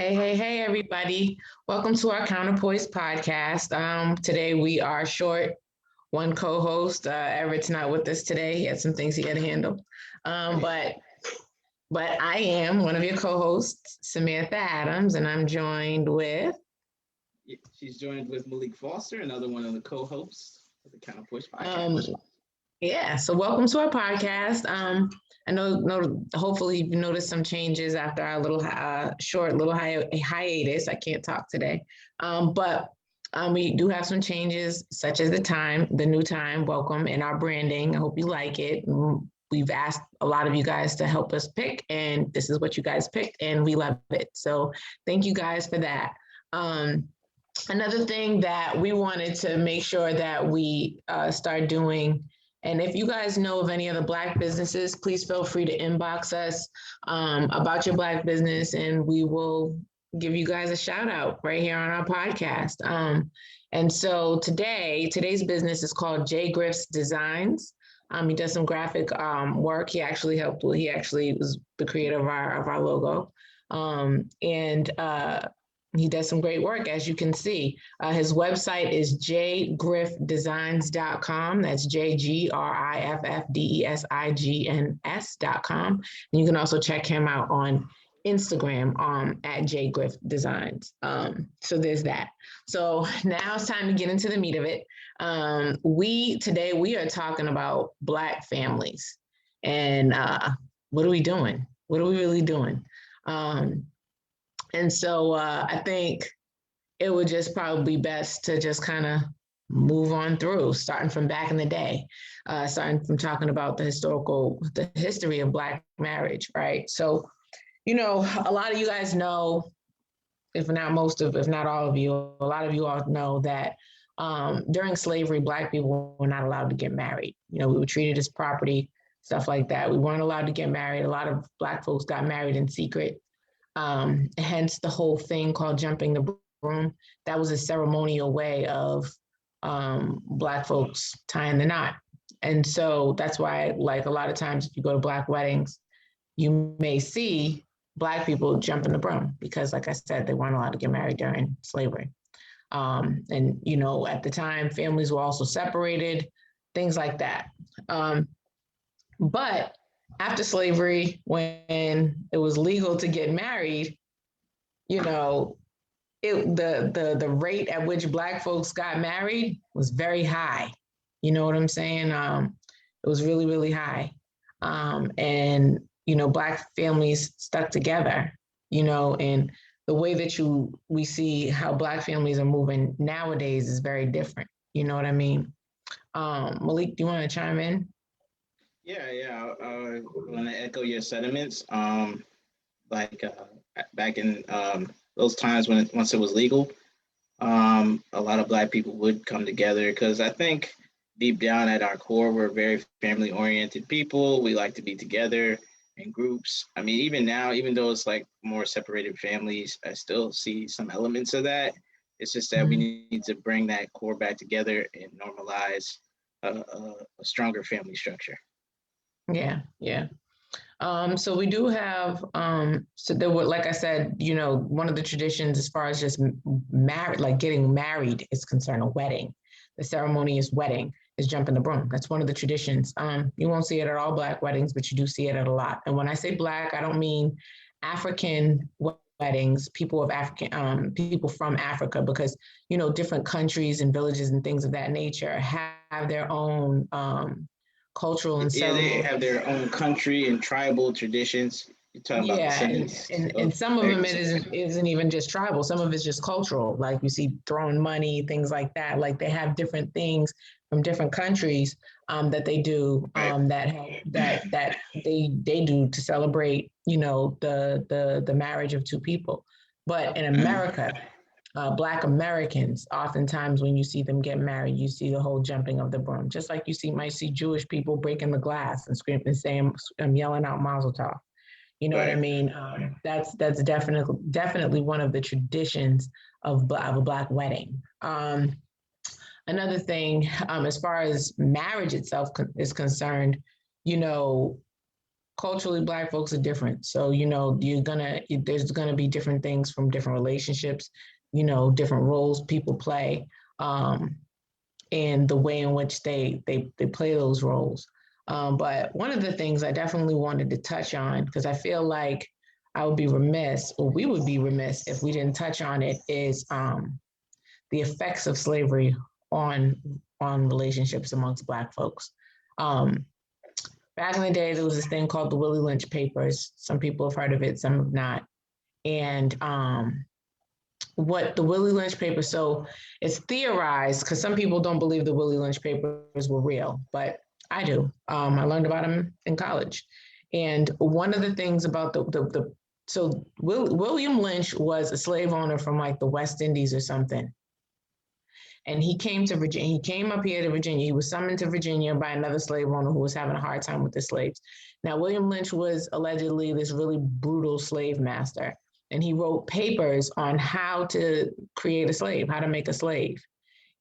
Hey, everybody. Welcome to our Counterpoise podcast. Today we are short one co-host. Everett's not with us today. He had some things he had to handle. But I am one of your co-hosts, Samantha Adams, and I'm joined with. She's joined with Malik Foster, another one of the co-hosts of the Counterpoise podcast. Yeah, so welcome to our podcast. I know, hopefully you've noticed some changes after our little short little hiatus. I can't talk today, but we do have some changes, such as the new time, welcome, and our branding. I hope you like it. We've asked a lot of you guys to help us pick, and this is what you guys picked, and we love it. So thank you guys for that. Another thing that we wanted to make sure that we start doing, and if you guys know of any other Black businesses, please feel free to inbox us about your Black business, and we will give you guys a shout out right here on our podcast. And so today's business is called J Griff's Designs. He does some graphic work. He actually was the creator of our logo. He does some great work, as you can see. His website is jgriffdesigns.com. That's jgriffdesigns.com. And you can also check him out on Instagram at jgriffdesigns. So there's that. So now it's time to get into the meat of it. Today we are talking about Black families and what are we doing? What are we really doing? And so I think it would just probably be best to just kind of move on through, starting from back in the day, starting from talking about the history of Black marriage, right? So, a lot of you guys know, if not all of you, a lot of you all know that during slavery, Black people were not allowed to get married. We were treated as property, stuff like that. We weren't allowed to get married. A lot of Black folks got married in secret. Hence the whole thing called jumping the broom. That was a ceremonial way of Black folks tying the knot. And so that's why, like, a lot of times if you go to Black weddings, you may see Black people jumping the broom because, like I said, they weren't allowed to get married during slavery. And, at the time, families were also separated, things like that. But after slavery, when it was legal to get married, the rate at which Black folks got married was very high. You know what I'm saying? It was really, really high. And Black families stuck together, and the way that we see how Black families are moving nowadays is very different. You know what I mean? Malik, do you want to chime in? Yeah. I want to echo your sentiments. Back in those times once it was legal, a lot of Black people would come together because I think deep down at our core, we're very family-oriented people. We like to be together in groups. I mean, even now, even though it's like more separated families, I still see some elements of that. It's just that we need to bring that core back together and normalize a stronger family structure. Yeah. So we do have, so there were, like I said, one of the traditions as far as just married, like getting married is concerned, a wedding. The ceremony is wedding, is jumping the broom. That's one of the traditions. You won't see it at all Black weddings, but you do see it at a lot. And when I say Black, I don't mean African weddings, people from Africa, because, different countries and villages and things of that nature have their own cultural and they have their own country and tribal traditions. You're talking about descendants. And some of them isn't even just tribal. Some of it's just cultural. Like you see throwing money, things like that. Like they have different things from different countries that they do, that help, that they do to celebrate, the marriage of two people. But in America, Black Americans, oftentimes when you see them get married, you see the whole jumping of the broom, just like might see Jewish people breaking the glass and screaming and saying, I'm yelling out Mazel Tov. You know what I mean? That's definitely one of the traditions of a Black wedding. Another thing, as far as marriage itself is concerned, culturally Black folks are different. So, there's gonna be different things from different relationships, different roles people play, and the way in which they play those roles. But one of the things I definitely wanted to touch on, because I feel like I would be remiss, or we would be remiss if we didn't touch on it, is the effects of slavery on relationships amongst Black folks. Back in the day, there was this thing called the Willie Lynch Papers. Some people have heard of it, some have not. And what the Willie Lynch Papers, so it's theorized, because some people don't believe the Willie Lynch Papers were real, but I do. I learned about them in college. And one of the things about so William Lynch was a slave owner from like the West Indies or something. And he came to Virginia. He came up here to Virginia. He was summoned to Virginia by another slave owner who was having a hard time with the slaves. Now, William Lynch was allegedly this really brutal slave master. And he wrote papers on how to create a slave, how to make a slave.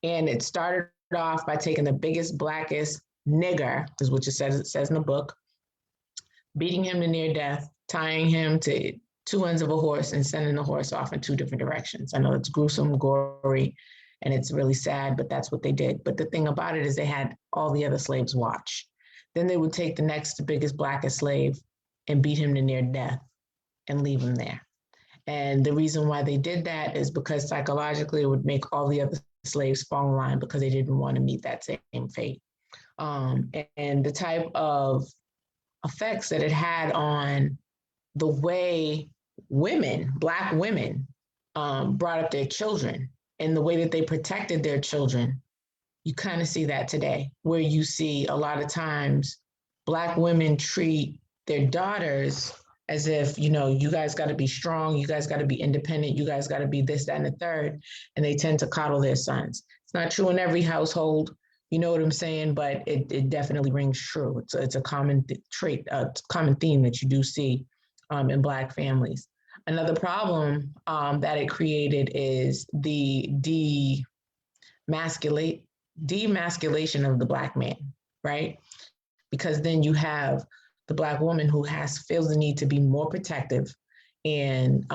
And it started off by taking the biggest, blackest nigger, is what it says in the book, beating him to near death, tying him to two ends of a horse and sending the horse off in two different directions. I know it's gruesome, gory, and it's really sad, but that's what they did. But the thing about it is they had all the other slaves watch. Then they would take the next biggest, blackest slave and beat him to near death and leave him there. And the reason why they did that is because psychologically it would make all the other slaves fall in line because they didn't want to meet that same fate. And the type of effects that it had on the way women, Black women, brought up their children and the way that they protected their children, you kind of see that today, where you see a lot of times Black women treat their daughters as if, you guys got to be strong, you guys got to be independent, you guys got to be this, that, and the third, and they tend to coddle their sons. It's not true in every household, you know what I'm saying, but it definitely rings true. It's a common trait, a common theme that you do see in Black families. Another problem that it created is the demasculation of the Black man, right? Because then you have the Black woman who feels the need to be more protective and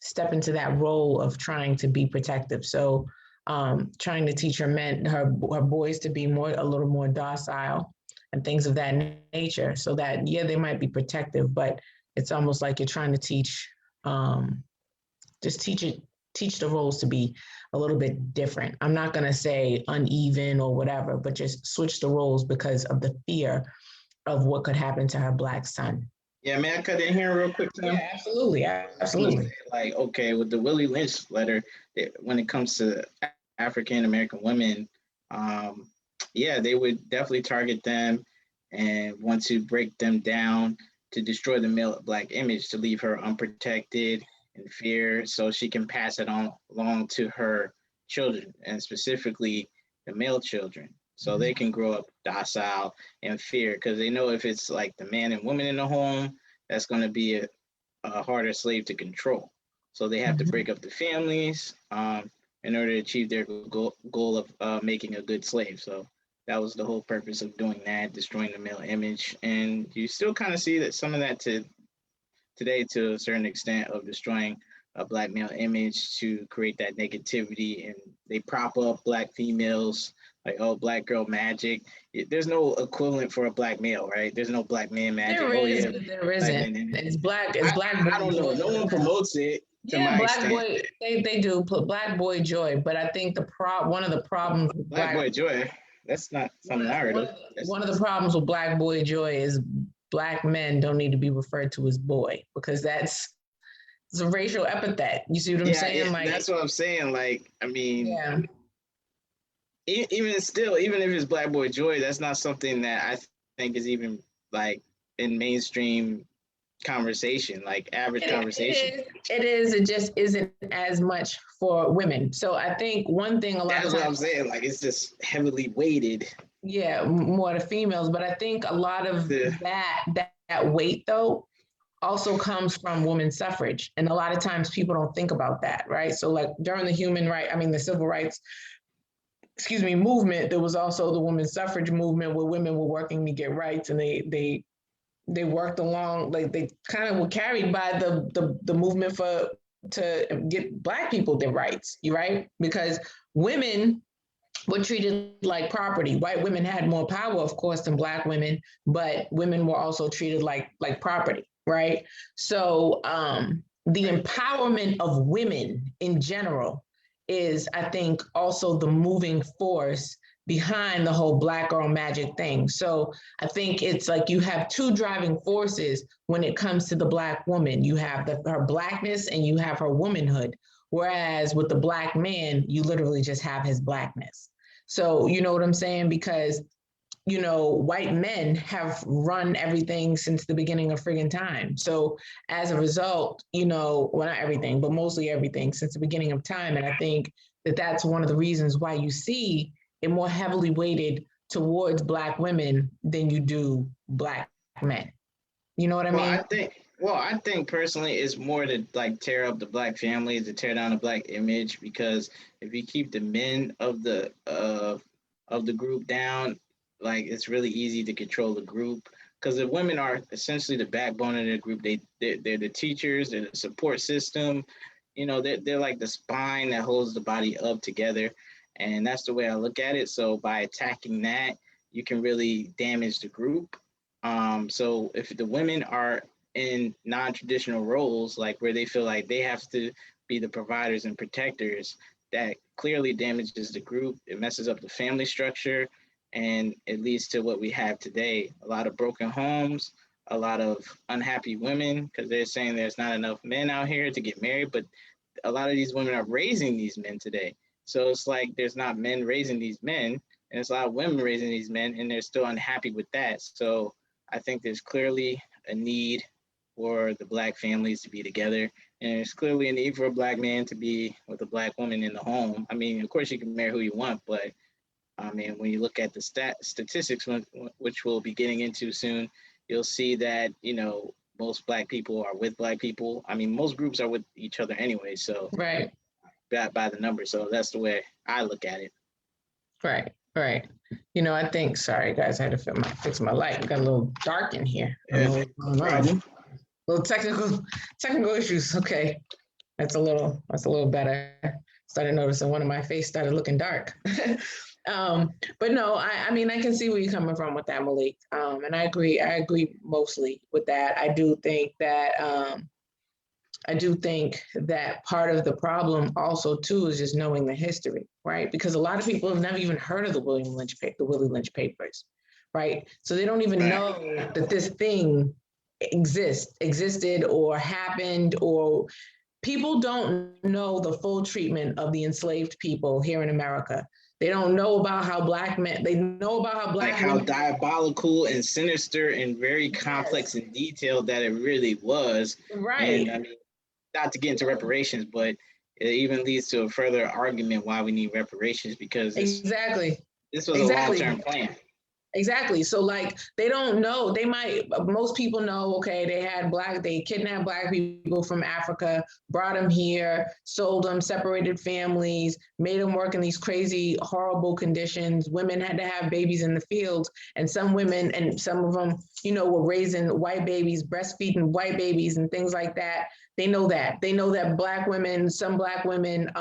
step into that role of trying to be protective. So trying to teach her boys to be a little more docile and things of that nature, so that, they might be protective, but it's almost like you're trying to teach the roles to be a little bit different. I'm not going to say uneven or whatever, but just switch the roles because of the fear of what could happen to her Black son. Yeah, may I cut in here real quick, Tim? Yeah, absolutely. Like, okay, with the Willie Lynch letter, when it comes to African American women, they would definitely target them and want to break them down to destroy the male Black image, to leave her unprotected and fear, so she can pass it along to her children, and specifically the male children, so they can grow up docile and fear, because they know if it's like the man and woman in the home, that's going to be a harder slave to control. So they have to break up the families in order to achieve their goal of making a good slave. So that was the whole purpose of doing that, destroying the male image. And you still kind of see that some of that today, to a certain extent, of destroying a Black male image to create that negativity. And they prop up Black females like, oh, Black girl magic. There's no equivalent for a Black male, right? There's no Black man magic. There isn't. It's Black. It's Black. I don't know. No one promotes it. Yeah, Black boy. They do put Black boy joy, but I think one of the problems with Black boy joy. That's not something I heard of. One of the problems with Black boy joy is Black men don't need to be referred to as boy, because it's a racial epithet. You see what I'm saying? Like, that's what I'm saying. Like, I mean, even still, even if it's Black Boy Joy, that's not something that I think is even like in mainstream conversation, like average conversation. It is. It just isn't as much for women. So I think one thing a lot That's of what I'm times, saying. Like it's just heavily weighted. yeah, more to females. But I think a lot of The that weight though also comes from women's suffrage, and a lot of times people don't think about that, right? So like during the civil rights, movement, there was also the women's suffrage movement where women were working to get rights, and they worked along, like they kind of were carried by the movement for to get Black people their rights, you right? Because women were treated like property. White women had more power, of course, than Black women, but women were also treated like property, right? So the empowerment of women in general is, I think, also the moving force behind the whole Black girl magic thing. So I think it's like you have two driving forces when it comes to the Black woman. You have her Blackness and you have her womanhood. Whereas with the Black man, you literally just have his Blackness. So, you know what I'm saying? Because, white men have run everything since the beginning of friggin' time. So, as a result, well, not everything, but mostly everything since the beginning of time. And I think that that's one of the reasons why you see it more heavily weighted towards Black women than you do Black men. You know what I well, mean? I think personally it's more to like tear up the Black family, to tear down the Black image, because if you keep the men of the group down, like it's really easy to control the group. Because the women are essentially the backbone of the group. They're the teachers, they're the support system. They're like the spine that holds the body up together, and that's the way I look at it. So by attacking that, you can really damage the group. So if the women are in non-traditional roles, like where they feel like they have to be the providers and protectors, that clearly damages the group. It messes up the family structure, and it leads to what we have today: a lot of broken homes, a lot of unhappy women, because they're saying there's not enough men out here to get married, but a lot of these women are raising these men today. So it's like there's not men raising these men, and there's a lot of women raising these men, and they're still unhappy with that. So I think there's clearly a need for the Black families to be together. And there's clearly a need for a Black man to be with a Black woman in the home. I mean, of course, you can marry who you want, but I mean, when you look at the statistics, which we'll be getting into soon, you'll see that, most Black people are with Black people. I mean, most groups are with each other anyway. So, Right. by the numbers. So that's the way I look at it. Right. Right. I think, sorry guys, I had to fix my light. It got a little dark in here. Yeah, problem. Little technical issues. Okay. That's a little better. Started noticing one of my face started looking dark. But no, I mean, I can see where you're coming from with that, Malik. And I agree mostly with that. I do think that part of the problem also too is just knowing the history, right? Because a lot of people have never even heard of the Willie Lynch papers, right? So they don't even know that this thing existed or happened, or people don't know the full treatment of the enslaved people here in America. They don't know about how Black men, they know about how Black like how diabolical and sinister and very complex and detailed that it really was. Right. And I mean, not to get into reparations, but it even leads to a further argument why we need reparations, because this was a long-term plan. Exactly. So like they don't know, most people know, okay, they kidnapped Black people from Africa, brought them here, sold them, separated families, made them work in these crazy, horrible conditions. Women had to have babies in the fields, and some women, and some of them, were raising white babies, breastfeeding white babies and things like that. They know that. They know that some Black women,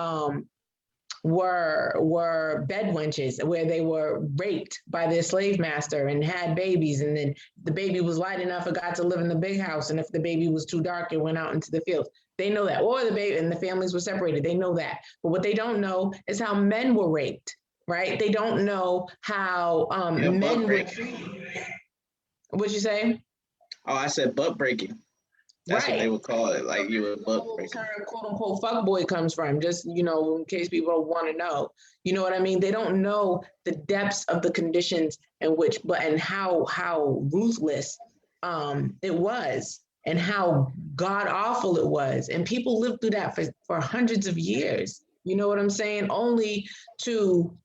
were bed wenches, where they were raped by their slave master and had babies, and then the baby was light enough, it got to live in the big house, and if the baby was too dark, it went out into the fields. They know that. Or the baby and the families were separated. They know that. But what they don't know is how men were raped, right? They don't know how men were treated. What'd you say? Oh, I said butt breaking. That's what they Right. would call it. Like you a The book whole breaker. term quote unquote fuck boy comes from, just, in case people want to know. You know what I mean? They don't know the depths of the conditions in which, but and how ruthless it was, and how god awful it was. And people lived through that for hundreds of years. You know what I'm saying? Only to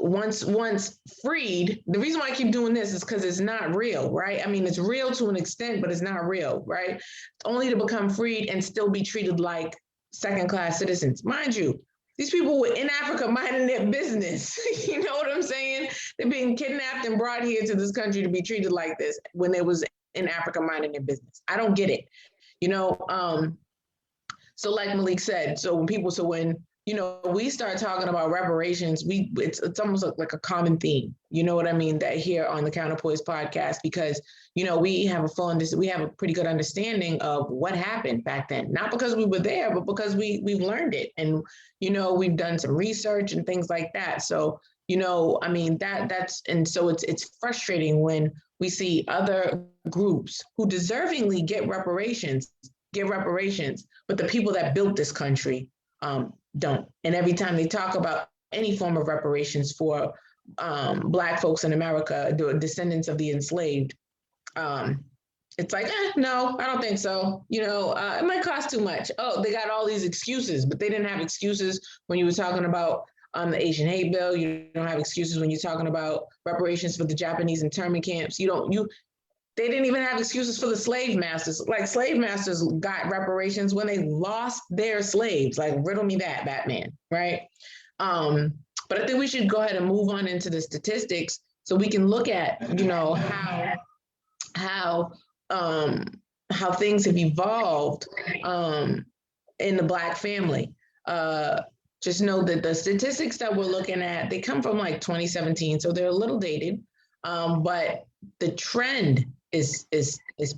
once freed. The reason why I keep doing this is because it's not real, right? I mean, it's real to an extent, but it's not real, right? Only to become freed and still be treated like second class citizens. Mind you, these people were in Africa minding their business. You know what I'm saying? They're being kidnapped and brought here to this country to be treated like this when they was in Africa minding their business. I don't get it. You know, so like Malik said, when we start talking about reparations, it's almost like a common theme. You know what I mean? That here on the Counterpoise podcast, because we have a pretty good understanding of what happened back then. Not because we were there, but because we've learned it, and we've done some research and things like that. So I mean so it's frustrating when we see other groups who deservingly get reparations, but the people that built this country don't. And every time they talk about any form of reparations for Black folks in America, the descendants of the enslaved, it's like, no, I don't think so. It might cost too much. Oh, they got all these excuses, but they didn't have excuses when you were talking about the Asian hate bill. You don't have excuses when you're talking about reparations for the Japanese internment camps. They didn't even have excuses for the slave masters. Like, slave masters got reparations when they lost their slaves. Like, riddle me that, Batman, right? But I think we should go ahead and move on into the statistics so we can look at, how things have evolved in the Black family. Just know that the statistics that we're looking at, they come from like 2017, so they're a little dated, but the trend is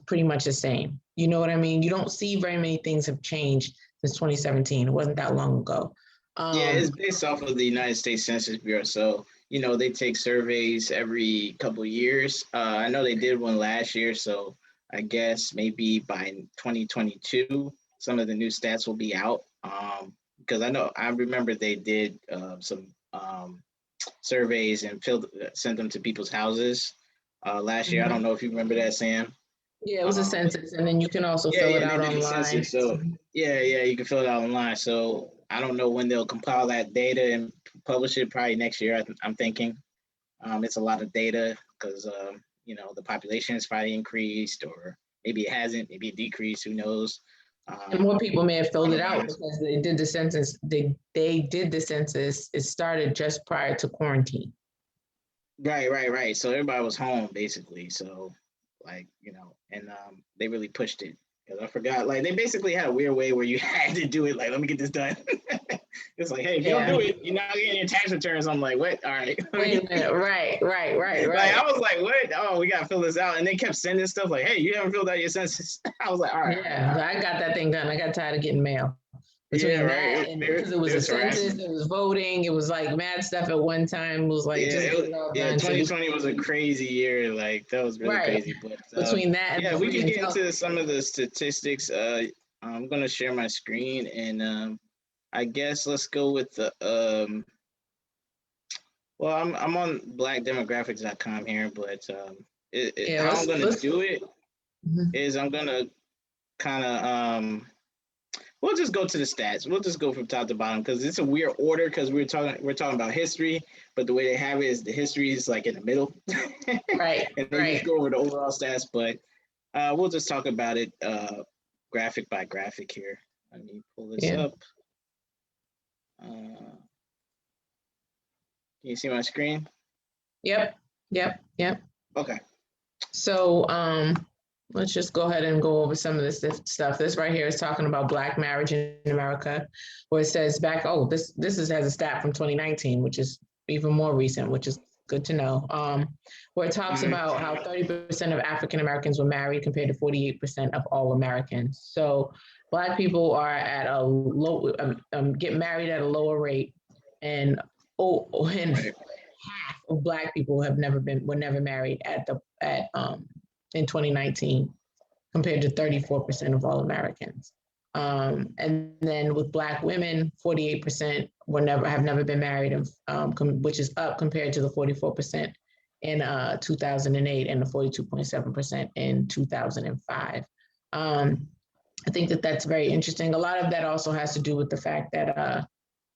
pretty much the same. You know what I mean? You don't see very many things have changed since 2017. It wasn't that long ago. Yeah, it's based off of the United States Census Bureau. So, they take surveys every couple of years. I know they did one last year. So I guess maybe by 2022, some of the new stats will be out. Because I remember they did some surveys and sent them to people's houses last year. I don't know if you remember that, Sam. Yeah, it was a census, and then you can also fill it out online. Census, so yeah, you can fill it out online. So I don't know when they'll compile that data and publish it. Probably next year, I'm thinking. It's a lot of data because the population has probably increased, or maybe it hasn't, maybe it decreased. Who knows? And more people may have filled it out because they did the census. They did the census. It started just prior to quarantine. Right. So everybody was home basically. So and they really pushed it. Because I forgot, like, they basically had a weird way where you had to do it. Like, let me get this done. It's like, hey, if you don't do it, you're not getting your tax returns. I'm like, what? All right. Wait a minute. Right. Like, I was like, what? Oh, we got to fill this out. And they kept sending stuff like, hey, you haven't filled out your census. I was like, all right. Yeah, I got that thing done. I got tired of getting mail. Between that and because it was a census, it was voting, it was like mad stuff at one time. It was like, just get it all done. 2020 was a crazy year. Like, that was really crazy. But between that and we can get into some of the statistics. I'm gonna share my screen, and I guess let's go with the well, I'm on blackdemographics.com here, but how I'm gonna do it is I'm gonna kind of we'll just go to the stats. We'll just go from top to bottom because it's a weird order because we're talking about history, but the way they have it is the history is like in the middle. Right. And then just go over the overall stats, but we'll just talk about it graphic by graphic here. Let me pull this up. Can you see my screen? Yep. Okay. So let's just go ahead and go over some of this stuff. This right here is talking about Black marriage in America, where it says back, this has a stat from 2019, which is even more recent, which is good to know, where it talks about how 30% of African Americans were married compared to 48% of all Americans. So Black people are at a low, get married at a lower rate, and half of Black people were never married in 2019. compared to 34% of all Americans. And then with Black women, 48% have never been married, which is up compared to the 44% in 2008 and the 42.7% in 2005. I think that that's very interesting. A lot of that also has to do with the fact that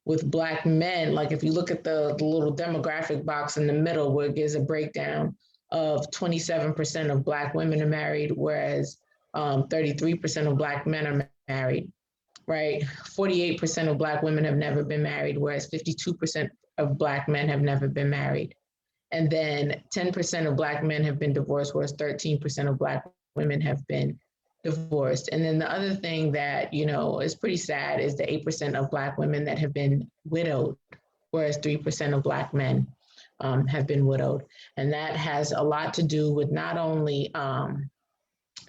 with Black men, like if you look at the little demographic box in the middle where it gives a breakdown of 27% of Black women are married, whereas 33% of Black men are married, right? 48% of Black women have never been married, whereas 52% of Black men have never been married. And then 10% of Black men have been divorced, whereas 13% of Black women have been divorced. And then the other thing that, is pretty sad is the 8% of Black women that have been widowed, whereas 3% of Black men have been widowed. And that has a lot to do with not only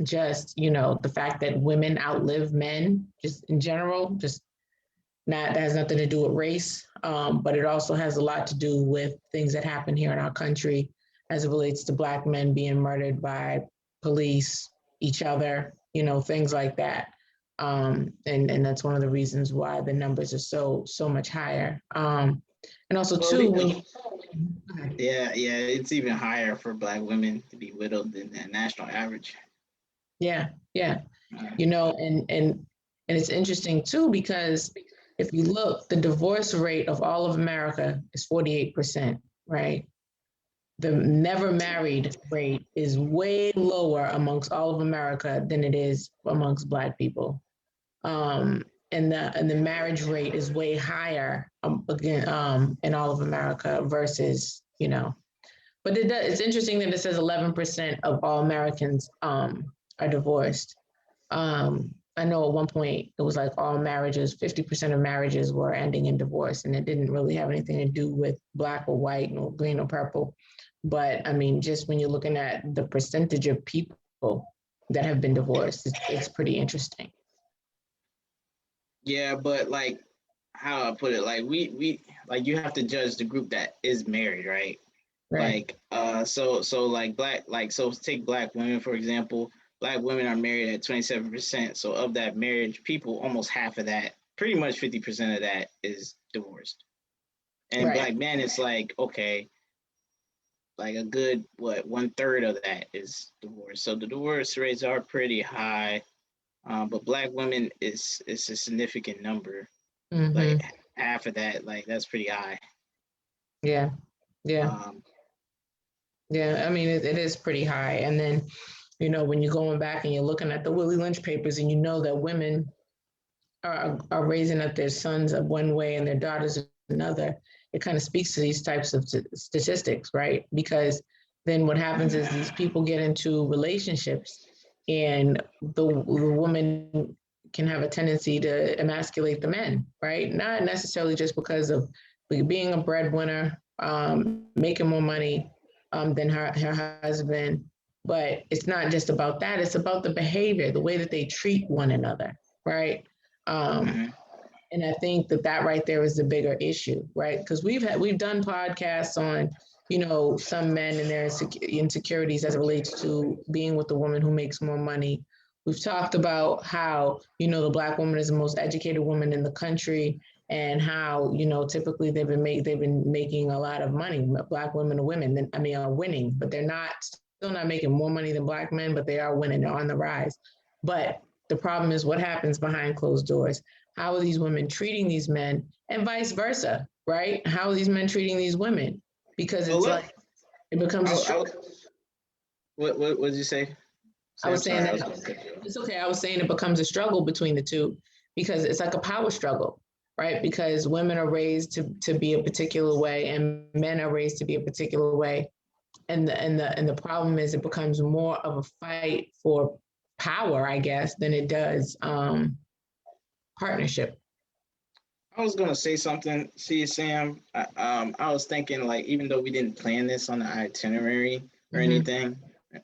just, the fact that women outlive men, just in general, that has nothing to do with race, but it also has a lot to do with things that happen here in our country as it relates to Black men being murdered by police, each other, things like that. And that's one of the reasons why the numbers are so much higher. And also too, yeah, it's even higher for Black women to be widowed than the national average. Yeah. And it's interesting too, because if you look, the divorce rate of all of America is 48%, right? The never married rate is way lower amongst all of America than it is amongst Black people. And the marriage rate is way higher in all of America versus, but it's interesting that it says 11% of all Americans are divorced. I know at one point it was like all marriages, 50% of marriages were ending in divorce, and it didn't really have anything to do with Black or white or green or purple. But I mean, just when you're looking at the percentage of people that have been divorced, it's pretty interesting. Yeah, but like how I put it, like we like you have to judge the group that is married, right? Right. Like so like so take Black women for example. Black women are married at 27%. So of that marriage, people, almost half of that, pretty much 50% of that is divorced. And Right. Black men, it's like, okay, like a good, 1/3 of that is divorced. So the divorce rates are pretty high. But Black women is a significant number. Mm-hmm. Like half of that, like that's pretty high. Yeah. I mean, it is pretty high. And then, when you're going back and you're looking at the Willie Lynch papers and you know that women are raising up their sons one way and their daughters another, it kind of speaks to these types of statistics, right? Because then what happens is these people get into relationships and the woman can have a tendency to emasculate the men, right? Not necessarily just because of being a breadwinner, making more money than her husband, but it's not just about that. It's about the behavior, the way that they treat one another, right? And I think that right there is the bigger issue, right? Because we've done podcasts on, some men and their insecurities as it relates to being with a woman who makes more money. We've talked about how, the Black woman is the most educated woman in the country, and how, typically they've been making a lot of money. Black women are winning, but they're still not making more money than Black men, but they are winning. They're on the rise. But the problem is what happens behind closed doors. How are these women treating these men, and vice versa, right? How are these men treating these women? Because it's it becomes a struggle. What did you say? I was saying it's okay. I was saying it becomes a struggle between the two because it's like a power struggle, right? Because women are raised to be a particular way and men are raised to be a particular way. And the problem is it becomes more of a fight for power, I guess, than it does partnership. I was gonna say something. See, Sam, I was thinking like even though we didn't plan this on the itinerary or anything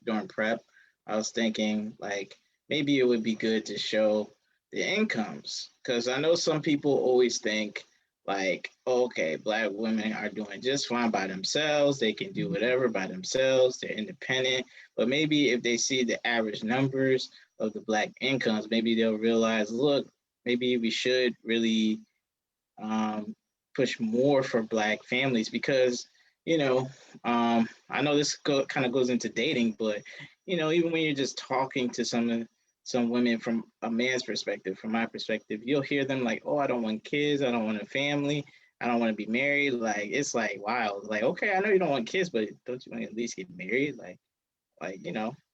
during prep, I was thinking like maybe it would be good to show the incomes because I know some people always think like, okay, black women are doing just fine by themselves. They can do whatever by themselves. They're independent. But maybe if they see the average numbers of the black incomes, maybe they'll realize, look, maybe we should really um, push more for black families because, you know, I know this kind of goes into dating, but even when you're just talking to some women from a man's perspective, from my perspective, you'll hear them like, "Oh, I don't want kids. I don't want a family. I don't want to be married." Like it's like wow. Like okay, I know you don't want kids, but don't you want to at least get married?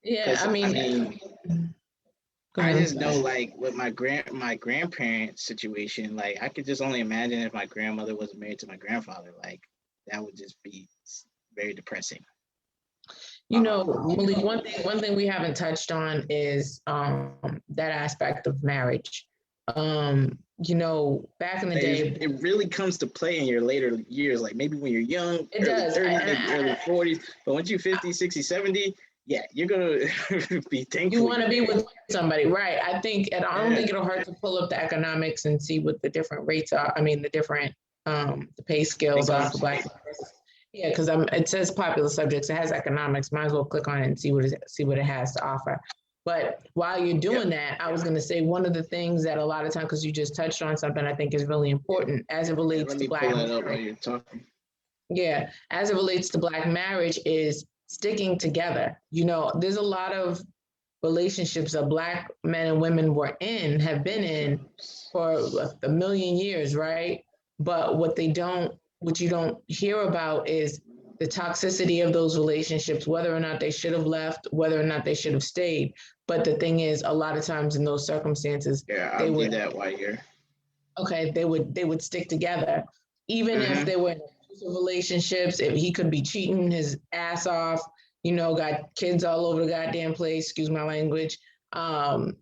Yeah, Because I I mean, mean, go I ahead, I'm just know sorry. like with my grandparents situation, like I could just only imagine if my grandmother was married to my grandfather, like that would just be very depressing. Malik, one thing we haven't touched on is that aspect of marriage. Back in the day, It really comes to play in your later years, like maybe when you're young, it early does. 30s, maybe early 40s, but once you're I 50, 60, 70, yeah, you're gonna be you thankful want you're to be married. with somebody, right? I think, and I don't Yeah, think it'll hurt to pull up the economics and see what the different rates are. I mean, the different the pay scales are for incomes. black people versus. Yeah, because it says popular subjects. It has economics. Might as well click on it and see what it has to offer. But while you're Yep. doing that, I was going to say one of the things that a lot of times, because you just touched on something I think is really Yeah, important as it yeah, relates let to me pull black that up while marriage. you're talking. Yeah, as it relates to black marriage is sticking together. There's a lot of relationships that black men and women have been in Incomes. for a million years, right? But what you don't hear about is the toxicity of those relationships, whether or not they should have left, whether or not they should have stayed. But the thing is, a lot of times in those circumstances, Yeah, I'll they do would that while you're. okay, they would stick together, even if Mm-hmm. they were in abusive relationships. If he could be cheating his ass off, got kids all over the goddamn place. Excuse my language. Um,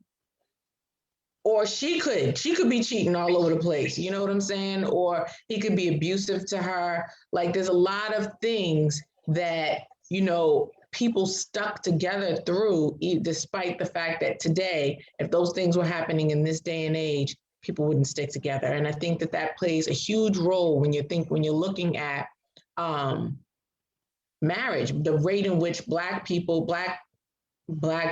or she could be cheating all over the place. You know what I'm saying? Or he could be abusive to her. Like there's a lot of things that people stuck together through, despite the fact that today, if those things were happening in this day and age, people wouldn't stick together. And I think that that plays a huge role when you're looking at um, marriage, the rate in which black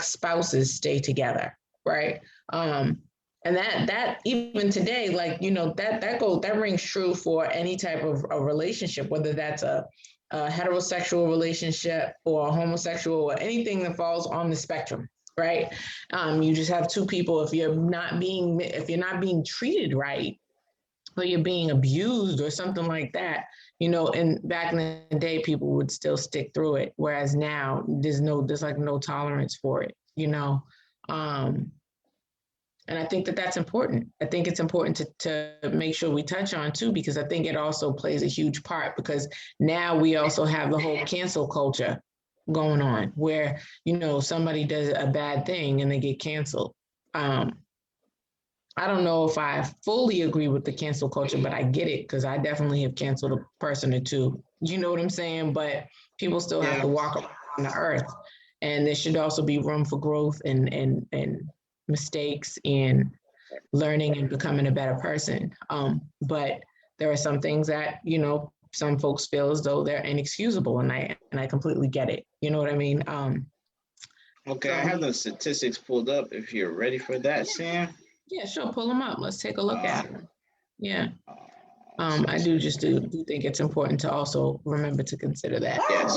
spouses stay together, right? Um, and that even today, like that rings true for any type of a relationship, whether that's a heterosexual relationship or a homosexual or anything that falls on the spectrum, right? You just have two people. If you're not being treated right, or you're being abused or something like that, and back in the day, people would still stick through it. Whereas now there's like no tolerance for it, Um, and I think that that's important. I think it's important to make sure we touch on too, because I think it also plays a huge part because now we also have the whole cancel culture going on where, somebody does a bad thing and they get canceled. Um, I don't know if I fully agree with the cancel culture, but I get it because I definitely have canceled a person or two. You know what I'm saying? But people still have Yeah. to walk on the earth, and there should also be room for growth and mistakes and learning and becoming a better person. But there are some things that some folks feel as though they're inexcusable, and I completely get it. You know what I mean? Okay, I So have the statistics pulled up. If you're ready for that, Sam. yeah, sure, pull them up. Let's take a look Uh, at them. Yeah. uh, let's see, I let's see, do let's just see. do think it's important to also remember to consider that. Yeah.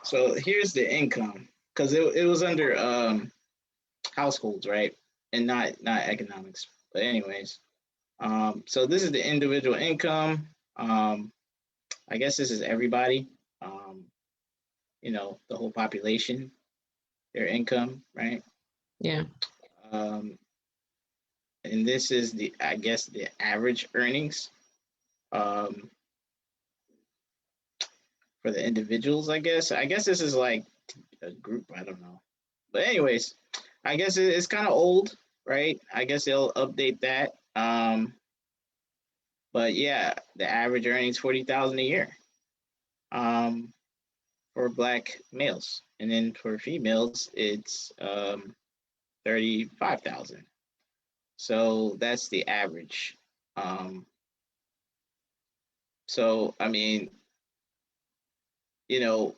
So here's the income because it was under households, right, and not economics. But anyways, so this is the individual income. I guess this is everybody. Um, the whole population, their income, right? Yeah. Um, and this is I guess the average earnings um, for the individuals. I guess this is like a group. I don't know, but anyways, I guess it's kind of old, right? I guess they'll update that. But yeah, the average earnings 40,000 a year um, for black males, and then for females it's 35,000. So that's the average. Um, So, I mean, you know,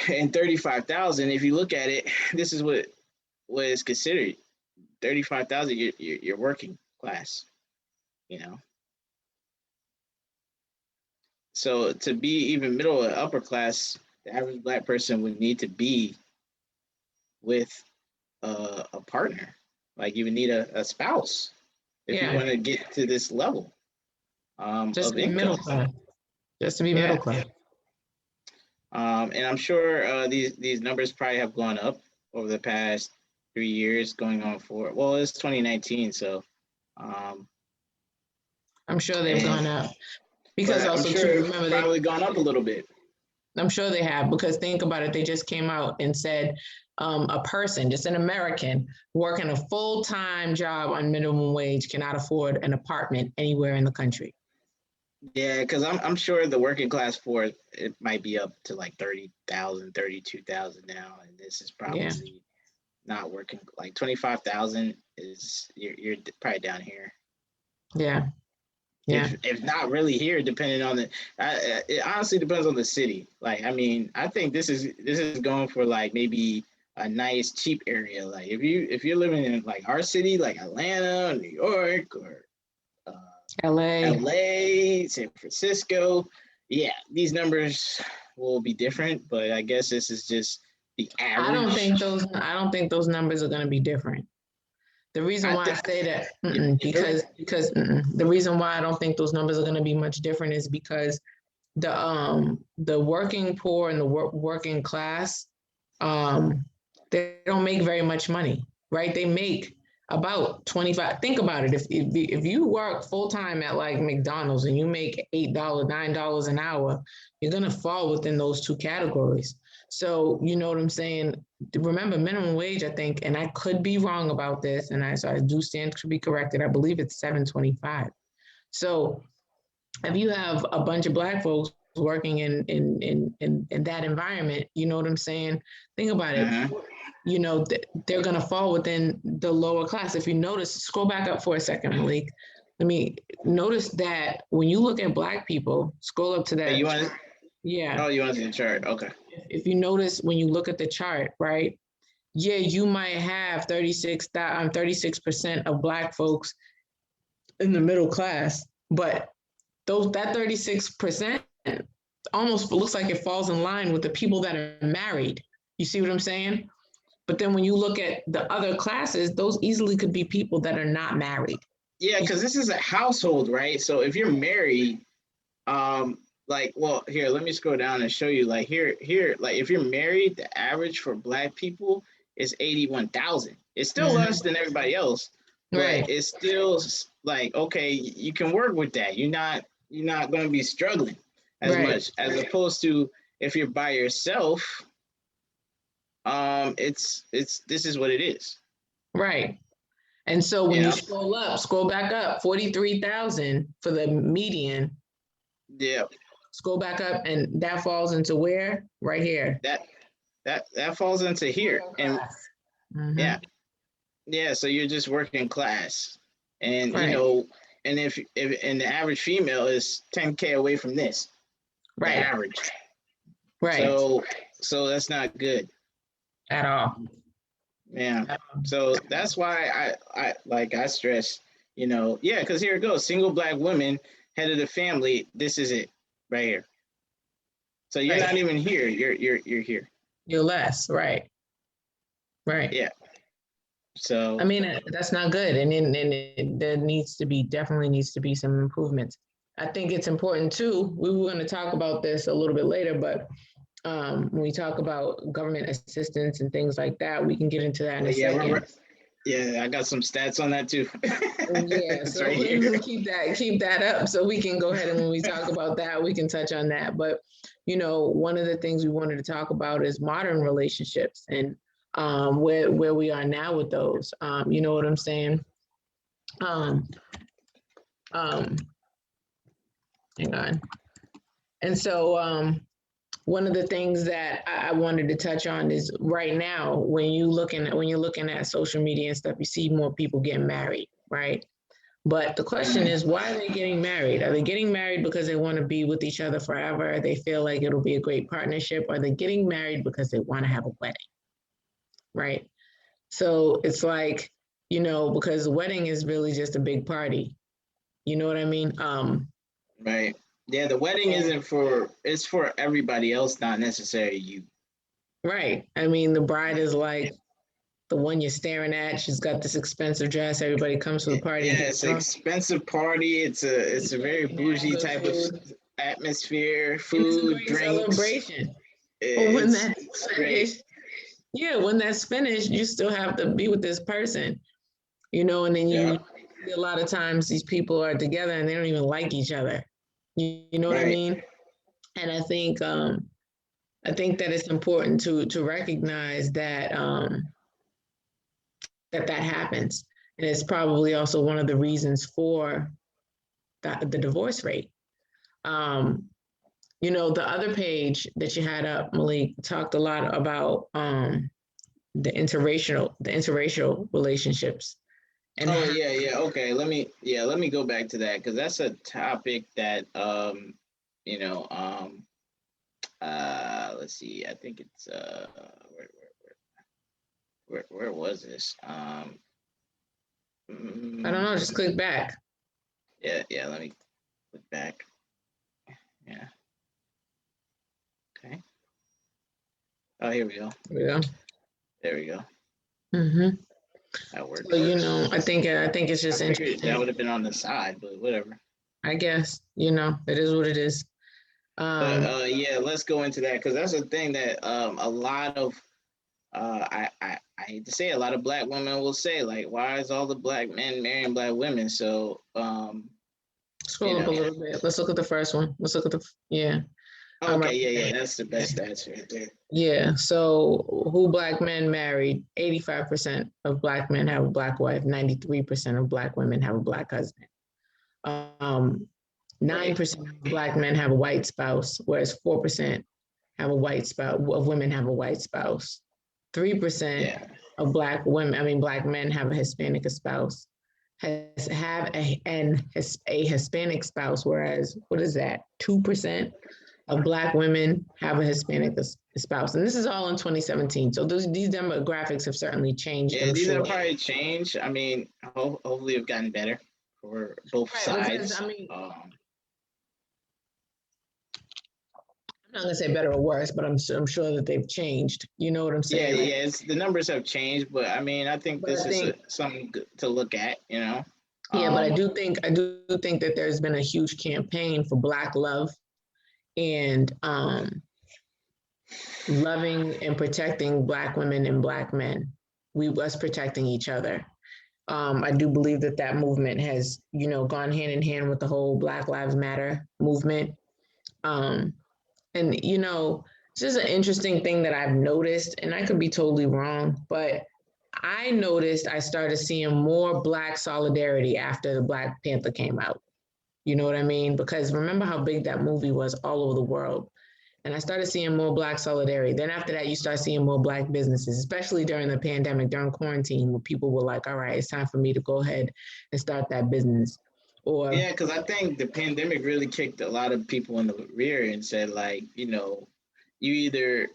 and 35,000, if you look at it, this is what is considered 35,000. You're working class, you know. So to be even middle or upper class, the average black person would need to be with a partner. Like you would need a spouse if you Yeah, want to get to this level just of to be middle income. class. Just to be middle Yeah. class. And I'm sure these numbers probably have gone up over the past 3 years, going on for, well, it's 2019, so I'm sure they've and gone up. Because but I'm also sure too, it's remember probably gone up a little bit. I'm sure they have, because think about it, they just came out and said a person, just an American, working a full-time job on minimum wage cannot afford an apartment anywhere in the country. Yeah, because I'm sure the working class for it might be up to like 30,000, 32,000 now, and this is Yeah, probably not working. Like 25,000 is you're probably down here. yeah, yeah. If not really here, depending on the, it honestly depends on the city. Like, I mean, I think this is going for like maybe a nice cheap area. Like if you're living in like our city, like Atlanta, or New York, or LA. LA, San Francisco, yeah, these numbers will be different. But I guess this is just the I don't average. think those numbers are going to be different. The reason I why I think say that, really, because the reason why I don't think those numbers are going to be much different is because the working poor and the working class, they don't make very much money, right? They make about 25. Think about it. If you work full time at like McDonald's and you make $8, $9 an hour, you're gonna fall within those two categories. So you know what I'm saying? Remember, minimum wage, I think, and I could be wrong about this, and so I do stand to be corrected. I believe it's $7.25. So if you have a bunch of black folks working in that environment, you know what I'm saying? Think about it. You know, they're going to fall within the lower class. If you notice, scroll back up for a second, Malik. Let me notice that when you look at black people, scroll up to that. you want? Yeah. Oh, you want to see the chart? Okay. If you notice when you look at the chart, right? Yeah, you might have 36% of black folks in the middle class, but that 36% almost looks like it falls in line with the people that are married. You see what I'm saying? But then when you look at the other classes, those easily could be people that are not married. Yeah, because this is a household, right? So if you're married, like, well, here, let me scroll down and show you. Like here, like if you're married, the average for black people is 81,000. It's still less than everybody else, but Right. it's still like, okay, you can work with that. You're not going to be struggling as Right. much as opposed to if you're by yourself. It's this is what it is. Right. And so when you scroll back up, 43,000 for the median. Yeah. Scroll back up, and that falls into where? Right here. That falls into here, and yeah. So you're just working class, and right. You know, and if and the average female is 10K away from this, right? The average, right? So that's not good at all. Yeah. So that's why I stress, you know, yeah, because here it goes, single black women, head of the family. This is it right here. So you're not even here. You're here. You're less, right? Right. Yeah. So I mean, that's not good, and there definitely needs to be some improvements. I think it's important too. We were going to talk about this a little bit later, but when we talk about government assistance and things like that, we can get into that in a second. Yeah, I got some stats on that too. Yeah, so right keep that up so we can go ahead, and when we talk about that, we can touch on that. But you know, one of the things we wanted to talk about is modern relationships and where we are now with those. You know what I'm saying? Hang on. And so one of the things that I wanted to touch on is right now, when you're looking at social media and stuff, you see more people getting married, right? But the question is, why are they getting married? Are they getting married because they want to be with each other forever? They feel like it'll be a great partnership. Are they getting married because they want to have a wedding? Right. So it's like, because the wedding is really just a big party. You know what I mean? Right. Yeah, the wedding it's for everybody else, not necessarily you. Right. I mean, the bride is like the one you're staring at. She's got this expensive dress. Everybody comes to the party. Yeah, it's an expensive party. It's a very bougie type of atmosphere, food, drinks. Celebration. But when that's finished, when that's finished, you still have to be with this person, and then you a lot of times these people are together and they don't even like each other. You know what I mean? And I think that it's important to recognize that that happens. And it's probably also one of the reasons for the divorce rate. The other page that you had up, Malik, talked a lot about the interracial relationships. And okay. Let me go back to that, because that's a topic that let's see. I think it's where was this? I don't know. Just click back. Yeah. Let me click back. Yeah. Okay. Oh, here we go. There we go. Mm-hmm. That works. So, I think it's just interesting. That would have been on the side, but whatever. I guess, it is what it is. Let's go into that, because that's a thing that a lot of I hate to say, a lot of Black women will say, like, why is all the Black men marrying Black women? So scroll up a little bit. Let's look at the first one. Let's look at Okay, that's the best stats right there. Yeah, so who Black men married? 85% of Black men have a Black wife. 93% of Black women have a Black husband. 9% of Black men have a white spouse, whereas 4% have a white spouse, of women have a white spouse. 3% of Black men have a Hispanic spouse, have a Hispanic spouse, whereas, what is that? 2% of Black women have a Hispanic spouse. And this is all in 2017. So these demographics have certainly changed. Yeah, these have probably changed. I mean, hopefully have gotten better for both sides. I'm not gonna say better or worse, but I'm sure that they've changed. You know what I'm saying? Yeah, the numbers have changed, but I mean, I think this is something to look at, Yeah, but I do think that there's been a huge campaign for Black love and loving and protecting Black women and Black men. Us protecting each other. I do believe that movement has, gone hand in hand with the whole Black Lives Matter movement. And, it's just an interesting thing that I've noticed, and I could be totally wrong, but I noticed I started seeing more Black solidarity after the Black Panther came out. You know what I mean? Because remember how big that movie was all over the world. And I started seeing more Black solidarity. Then after that, you start seeing more Black businesses, especially during the pandemic, during quarantine, where people were like, all right, it's time for me to go ahead and start that business. Yeah, because I think the pandemic really kicked a lot of people in the rear and said, like, you either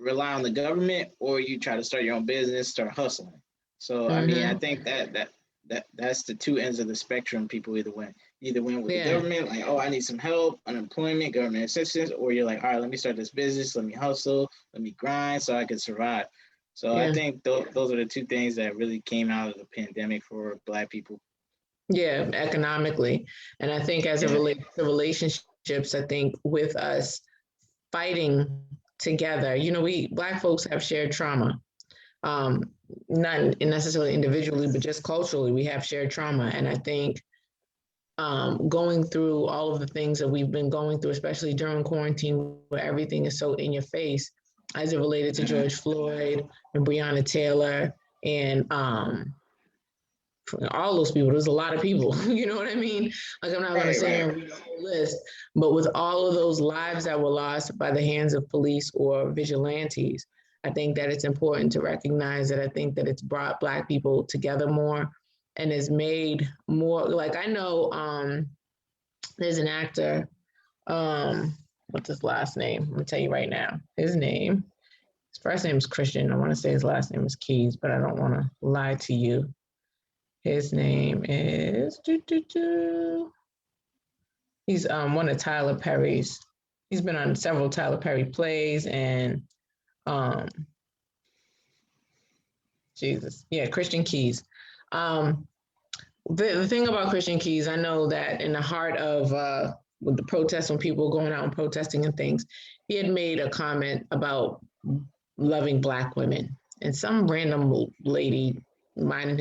rely on the government or you try to start your own business, start hustling. So, I mean, I think that's the two ends of the spectrum. People either went with the government, like, oh, I need some help, unemployment, government assistance, or you're like, all right, let me start this business, let me hustle, let me grind so I can survive. So I think those are the two things that really came out of the pandemic for Black people. Yeah, economically. And I think as it relates to relationships, I think with us fighting together, we Black folks have shared trauma. Not necessarily individually, but just culturally, we have shared trauma. And I think going through all of the things that we've been going through, especially during quarantine, where everything is so in your face, as it related to George Floyd and Breonna Taylor and all those people, there's a lot of people, you know what I mean? Like, I'm not going to sit here and read the whole list, but with all of those lives that were lost by the hands of police or vigilantes, I think that it's important to recognize that I think that it's brought Black people together more. and is made more like, I know there's an actor, what's his last name? I'm gonna tell you right now. His first name is Christian. I want to say his last name is Keys, but I don't want to lie to you. His name is he's one of Tyler Perry's. He's been on several Tyler Perry plays, and Christian Keys. The thing about Christian Keys, I know that in the heart of with the protests, when people were going out and protesting and things, he had made a comment about loving Black women, and some random lady minding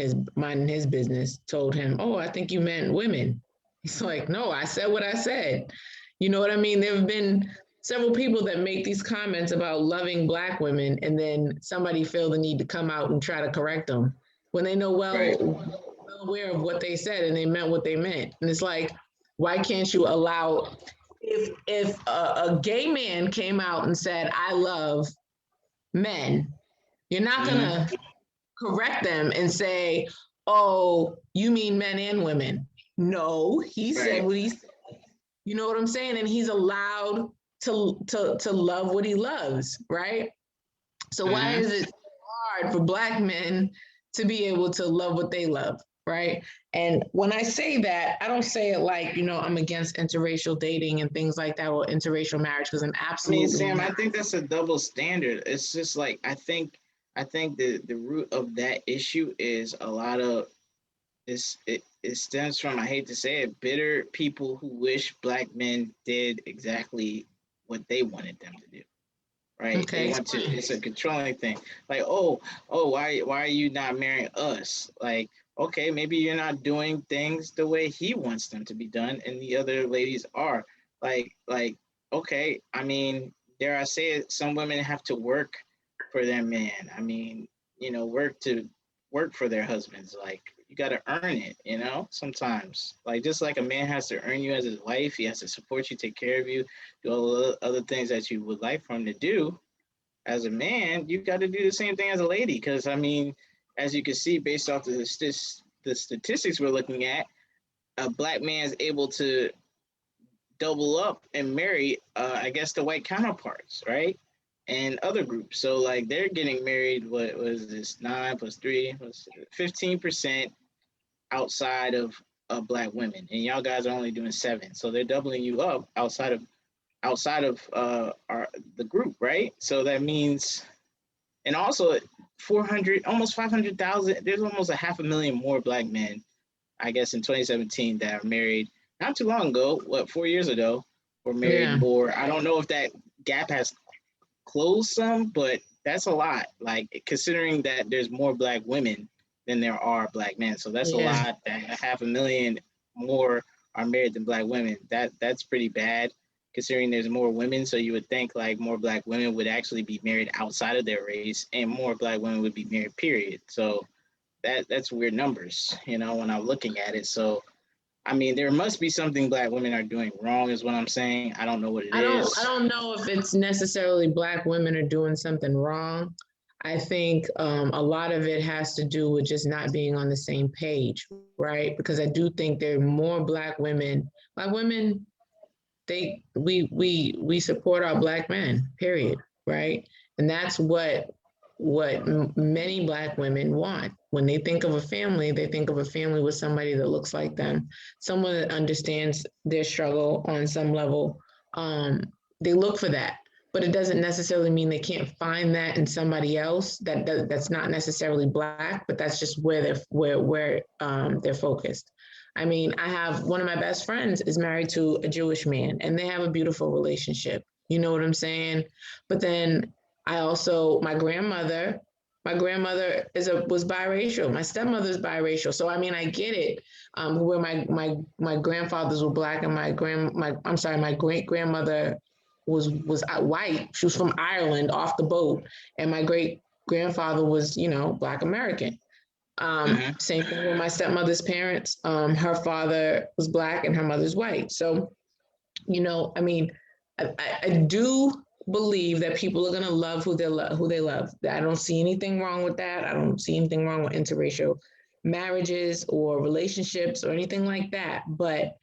his business told him, "Oh, I think you meant women." He's like, "No, I said what I said." You know what I mean? There have been several people that make these comments about loving Black women, and then somebody feel the need to come out and try to correct them when they know well aware of what they said and they meant what they meant. And it's like, why can't you allow, if a gay man came out and said, "I love men," you're not gonna correct them and say, "Oh, you mean men and women." No, he said what he said. You know what I'm saying? And he's allowed to love what he loves, right? So why is it hard for Black men to be able to love what they love, right? And when I say that, I don't say it like, I'm against interracial dating and things like that, or interracial marriage, because I'm absolutely. Sam, I think that's a double standard. It's just like, I think the root of that issue is a lot of it stems from, I hate to say it, bitter people who wish Black men did exactly what they wanted them to do. Right? Okay. It's a controlling thing. Like, why are you not marrying us? Like, okay, maybe you're not doing things the way he wants them to be done, and the other ladies are. Like, okay, I mean, dare I say it, some women have to work for their man. I mean, work for their husbands. Like, you got to earn it, sometimes. Like, just like a man has to earn you as his wife, he has to support you, take care of you, do all the other things that you would like for him to do. As a man, you got to do the same thing as a lady. Because, I mean, as you can see, based off the statistics we're looking at, a Black man is able to double up and marry, I guess, the white counterparts, right? And other groups. So, like, they're getting married, what was this, 9 plus 3, 15% outside of Black women. And y'all guys are only doing 7. So they're doubling you up outside of the group, right? So that means, and also 400, almost 500,000, there's almost 500,000 more Black men, I guess, in 2017 that are married not too long ago, 4 years ago, were married more. I don't know if that gap has closed some, but that's a lot. Like, considering that there's more Black women than there are Black men. So that's a lot, that 500,000 more are married than Black women. That's pretty bad, considering there's more women. So you would think like more Black women would actually be married outside of their race, and more Black women would be married, period. So that's weird numbers, when I'm looking at it. So, I mean, there must be something Black women are doing wrong, is what I'm saying. I don't know what it is. I don't know if it's necessarily Black women are doing something wrong. I think a lot of it has to do with just not being on the same page, right? Because I do think there are more Black women. Black women, we support our Black men, period, right? And that's what many Black women want. When they think of a family, they think of a family with somebody that looks like them, someone that understands their struggle on some level. They look for that, but it doesn't necessarily mean they can't find that in somebody else that's not necessarily Black, but that's just where they're focused. I mean, I have one of my best friends is married to a Jewish man, and they have a beautiful relationship. You know what I'm saying? But then my grandmother was biracial. My stepmother's biracial. So, I mean, I get it. Where my grandfathers were Black, and my great grandmother was white. She was from Ireland, off the boat, and my great grandfather was, Black American. Same thing with my stepmother's parents. Her father was Black and her mother's white. So, I mean, I do believe that people are going to love who they love. I don't see anything wrong with that. I don't see anything wrong with interracial marriages or relationships or anything like that. But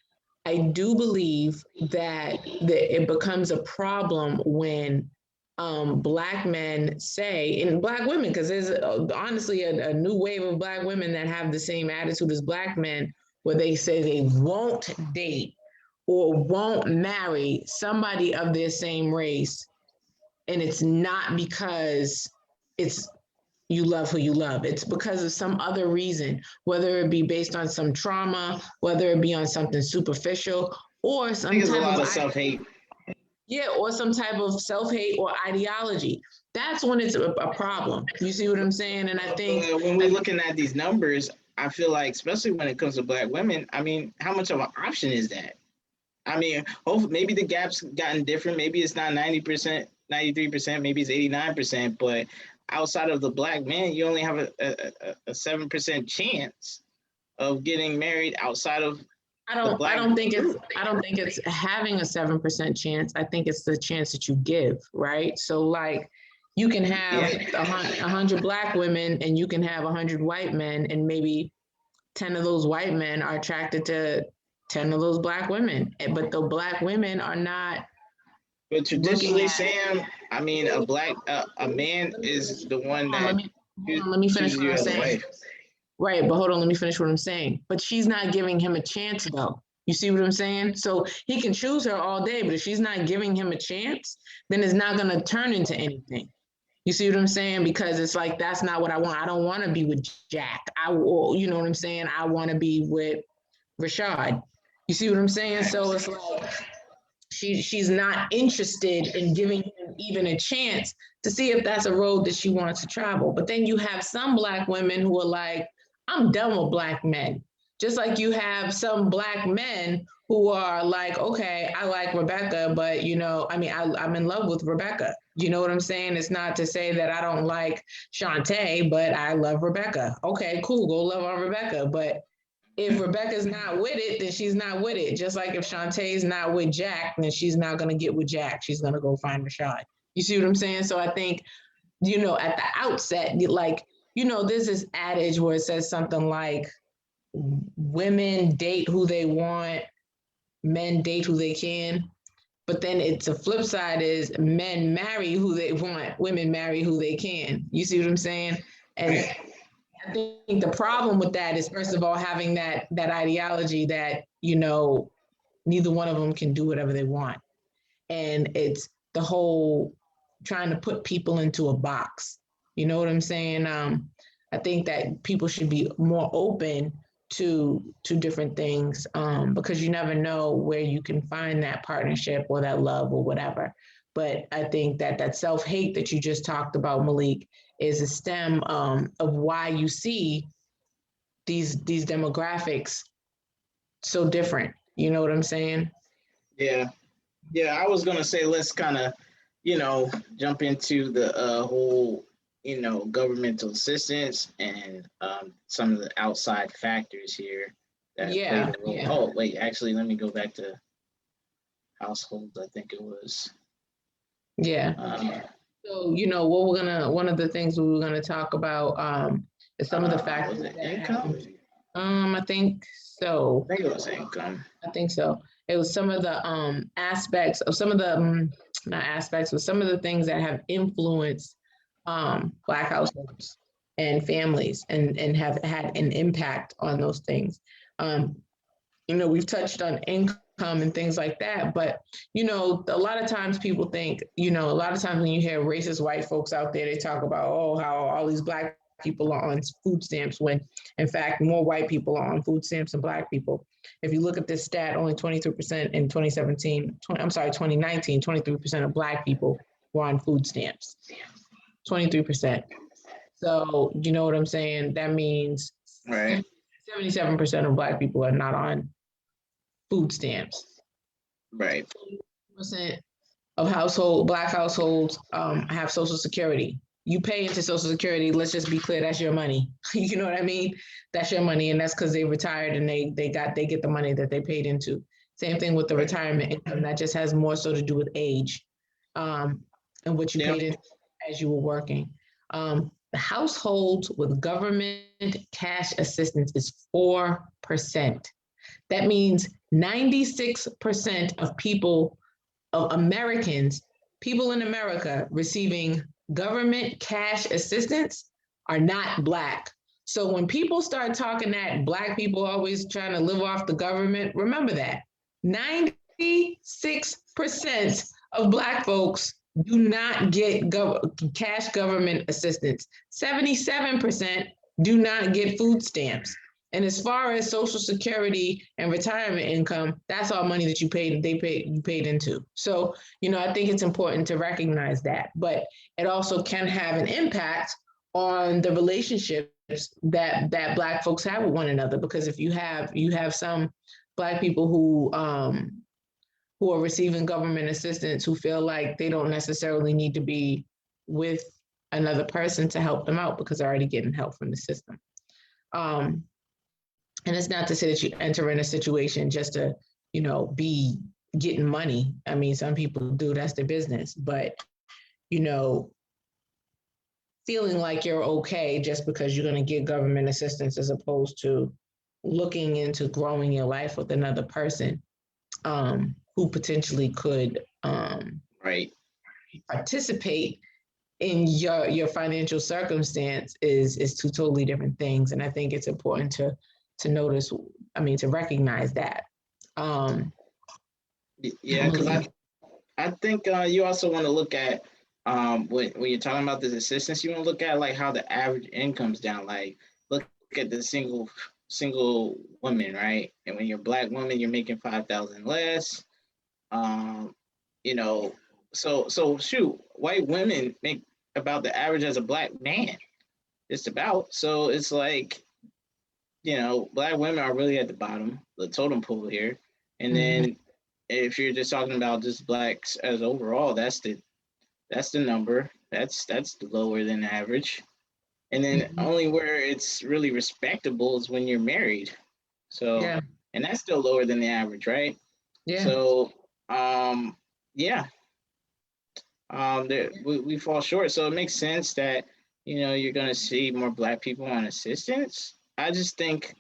I do believe that it becomes a problem when Black men say, and Black women, because there's honestly a new wave of Black women that have the same attitude as Black men, where they say they won't date or won't marry somebody of their same race. And it's not because it's you love who you love. It's because of some other reason, whether it be based on some trauma, whether it be on something superficial, or I some think it's a type lot of of self-hate. yeah, or some type of self-hate or ideology. That's when it's a problem. You see what I'm saying? And I think When we're looking at these numbers, I feel like, especially when it comes to Black women, I mean, how much of an option is that? I mean, hopefully, maybe the gap's gotten different. Maybe it's not 90%, 93%, maybe it's 89%. But outside of the Black man, you only have a 7% chance of getting married outside of I don't think it's having a 7% chance. I think it's the chance that you give, right? So like you can have a 100 Black women and you can have 100 white men, and maybe 10 of those white men are attracted to 10 of those Black women, but the Black women are not. But traditionally, Sam, I mean, a man is the one that let me finish chooses what you I'm as a saying. wife. Right, but hold on, let me finish what I'm saying. But she's not giving him a chance though. You see what I'm saying? So he can choose her all day, but if she's not giving him a chance, then it's not gonna turn into anything. You see what I'm saying? Because it's like, that's not what I want. I don't want to be with Jack. You know what I'm saying? I want to be with Rashad. You see what I'm saying? So it's like she's not interested in giving him even a chance to see if that's a road that she wants to travel. But then you have some Black women who are like, I'm done with Black men. Just like you have some Black men who are like, okay, I like Rebecca, but you know, I mean, I'm in love with Rebecca. You know what I'm saying? It's not to say that I don't like Shantae, but I love Rebecca. Okay, cool, go love on Rebecca. But if Rebecca's not with it, then she's not with it. Just like if Shantae's not with Jack, then she's not gonna get with Jack. She's gonna go find Rashad. You see what I'm saying? So I think, you know, at the outset, like, you know, there's this adage where it says something like, women date who they want, men date who they can. But then it's a flip side is men marry who they want, women marry who they can. You see what I'm saying? And I think the problem with that is, first of all, having that ideology that, you know, neither one of them can do whatever they want. And it's the whole trying to put people into a box. You know what I'm saying? I think that people should be more open to different things, because you never know where you can find that partnership or that love or whatever. But I think that self-hate that you just talked about, Malik, is a stem of why you see these demographics so different. You know what I'm saying? Yeah. I was gonna say, let's kind of, you know, jump into the whole, you know, governmental assistance and some of the outside factors here that play a role. Yeah. Oh, wait, actually, let me go back to households. I think it was. Yeah. So, you know, one of the things we were gonna talk about is some of the factors. Was it income? I think so. I think it was income. I think so. It was some of the aspects of some of the not aspects, but some of the things that have influenced Black households and families and have had an impact on those things. You know, we've touched on income and things like that, but you know, a lot of times people think, you know, a lot of times when you hear racist white folks out there, they talk about, oh, how all these Black people are on food stamps, when in fact more white people are on food stamps than Black people. If you look at this stat, only 23% in 2019, 23% of Black people were on food stamps. 23%. So you know what I'm saying? That means 77% of Black people are not on food stamps. Right. 20% of Black households have Social Security. You pay into Social Security, let's just be clear, that's your money. You know what I mean? That's your money, and that's because they retired and they get the money that they paid into. Same thing with the retirement income. That just has more so to do with age, and what you paid in as you were working. The households with government cash assistance is 4%. That means 96% of people, of Americans, people in America receiving government cash assistance are not Black. So when people start talking that Black people always trying to live off the government, remember that 96% of Black folks do not get cash government assistance. 77% do not get food stamps. And as far as Social Security and retirement income, that's all money that you paid into. So, I think it's important to recognize that. But it also can have an impact on the relationships that Black folks have with one another. Because if you have some Black people who are receiving government assistance who feel like they don't necessarily need to be with another person to help them out because they're already getting help from the system. And it's not to say that you enter in a situation just to, be getting money. I mean, some people do, that's their business, but, feeling like you're okay just because you're going to get government assistance as opposed to looking into growing your life with another person who potentially could Right. participate in your financial circumstance is two totally different things. And I think it's important to notice, to recognize that. Yeah, because I think you also want to look at when you're talking about this assistance, you want to look at like how the average income's down. Like look at the single woman, right? And when you're a Black woman, you're making 5,000 less. So shoot, white women make about the average as a Black man. Just about. So it's like, Black women are really at the bottom, the totem pole here. And then if you're just talking about just Blacks as overall, that's the number. That's lower than average. And then only where it's really respectable is when you're married. So and that's still lower than the average, right? Yeah. So we fall short. So it makes sense that you're gonna see more Black people on assistance. I just think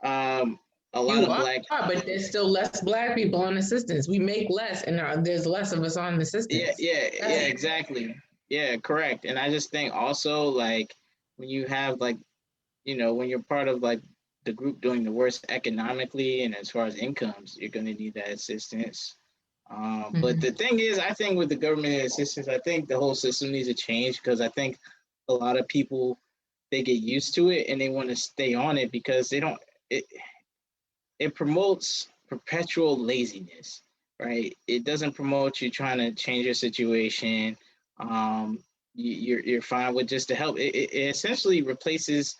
a lot of Black, but there's still less Black people on assistance. We make less, and there's less of us on assistance. Yeah, exactly. Yeah, correct. And I just think also like when you have like, when you're part of like the group doing the worst economically and as far as incomes, you're going to need that assistance. But the thing is, I think with the government assistance, I think the whole system needs to change because I think a lot of people, they get used to it and they want to stay on it because it promotes perpetual laziness, right? It doesn't promote you trying to change your situation. You're fine with just to help. It essentially replaces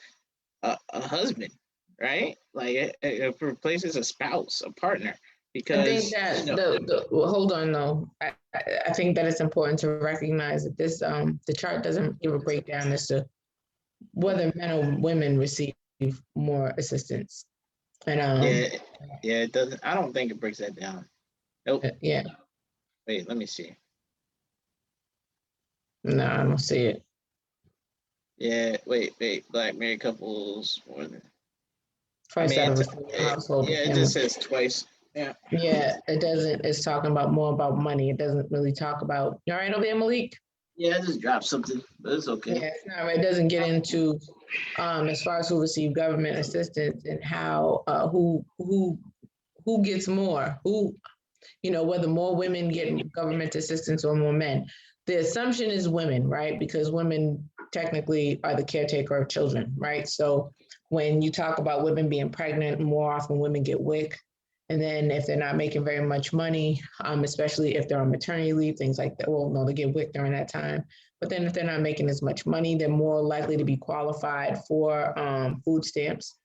a husband, right? Like it replaces a spouse, a partner. Because I think that hold on though. I think that it's important to recognize that this the chart doesn't give a breakdown as to whether men or women receive more assistance. And it doesn't. I don't think it breaks that down. Nope. Yeah. Wait, let me see. No, I don't see it. Yeah, wait. Black married couples more than. Household. Yeah, it just says twice. Yeah. Yeah, it doesn't. It's talking about more about money. It doesn't really talk about. You all right over there, Malik? Yeah, I just dropped something, but it's okay. Yeah, it's not right. It doesn't get into as far as who receive government assistance and how who gets more, whether more women get government assistance or more men. The assumption is women, right? Because women technically are the caretaker of children, right? So when you talk about women being pregnant, more often women get WIC. And then if they're not making very much money, especially if they're on maternity leave, things like that, well, no, they get WIC during that time. But then if they're not making as much money, they're more likely to be qualified for food stamps.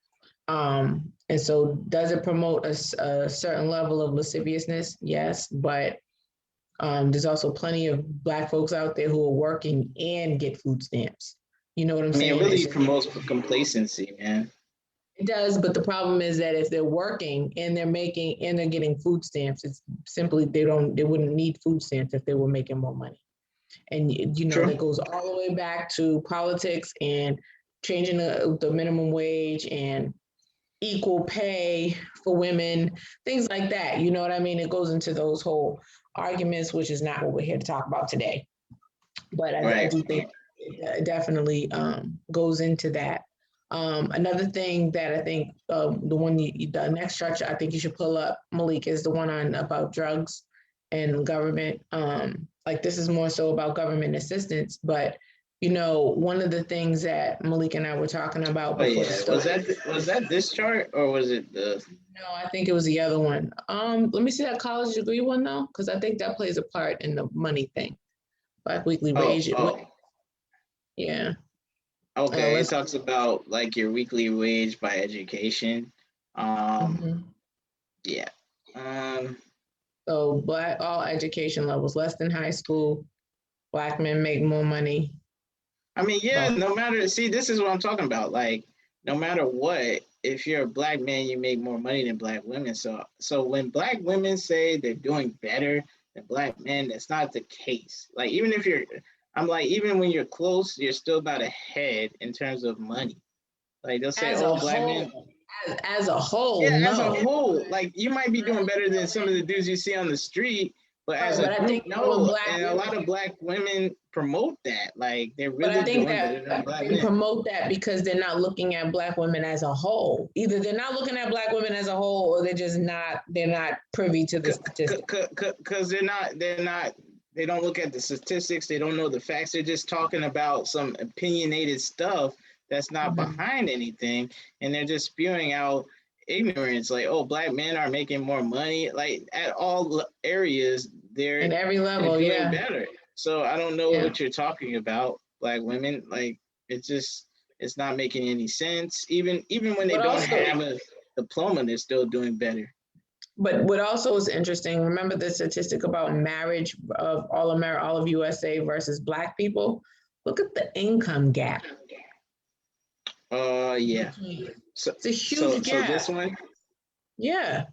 And so does it promote a certain level of lasciviousness? Yes, but there's also plenty of Black folks out there who are working and get food stamps. You know what I'm saying? It really promotes complacency, man. It does, but the problem is that if they're working and they're getting food stamps, it's simply they wouldn't need food stamps if they were making more money. And you know, True. that goes all the way back to politics and changing the minimum wage and equal pay for women, things like that. You know what I mean? It goes into those whole arguments, which is not what we're here to talk about today. But I Right. do think it definitely goes into that. Another thing that I think the next structure I think you should pull up, Malik, is the one on about drugs and government. Like this is more so about government assistance, but you know, one of the things that Malik and I were talking about Oh before the yeah. Was start. that this chart or was it the? No, I think it was the other one. Let me see that college degree one though, because I think that plays a part in the money thing. Black weekly Oh, wage. oh. Yeah. Okay. It Let's. talks about like your weekly wage by education. Mhm. Yeah. Um. So black all education levels less than high school. Black men make more money. I mean, yeah. About No matter. See, this is what I'm talking about. Like, no matter what, if you're a black man, you make more money than black women. So when black women say they're doing better than black men, that's not the case. Like, even if you're, I'm like, even when you're close, you're still not ahead in terms of money. Like they'll say, as oh, a black men. whole, as a whole, Yeah, as a no. whole, like you might be doing better than some of the dudes you see on the street, but as Right, a but I group, think that when no. black And a lot of black women promote that. Like they're But I really think doing better than that black they men. promote that because they're not looking at black women as a whole. Either they're not looking at black women as a whole, or they're not privy to the statistics. Because they don't look at the statistics, they don't know the facts, they're just talking about some opinionated stuff that's not Mhm. behind anything, and they're just spewing out ignorance like, oh, black men are making more money, like at all areas At every they're level, doing yeah, better. So I don't know yeah. what you're talking about, black women, like it's not making any sense. Even when they But don't also, have a diploma, they're still doing better. but what also is interesting, remember the statistic about marriage of all of USA versus black people? Look at the income gap Yeah. between. So It's a huge so this gap. one, Yeah,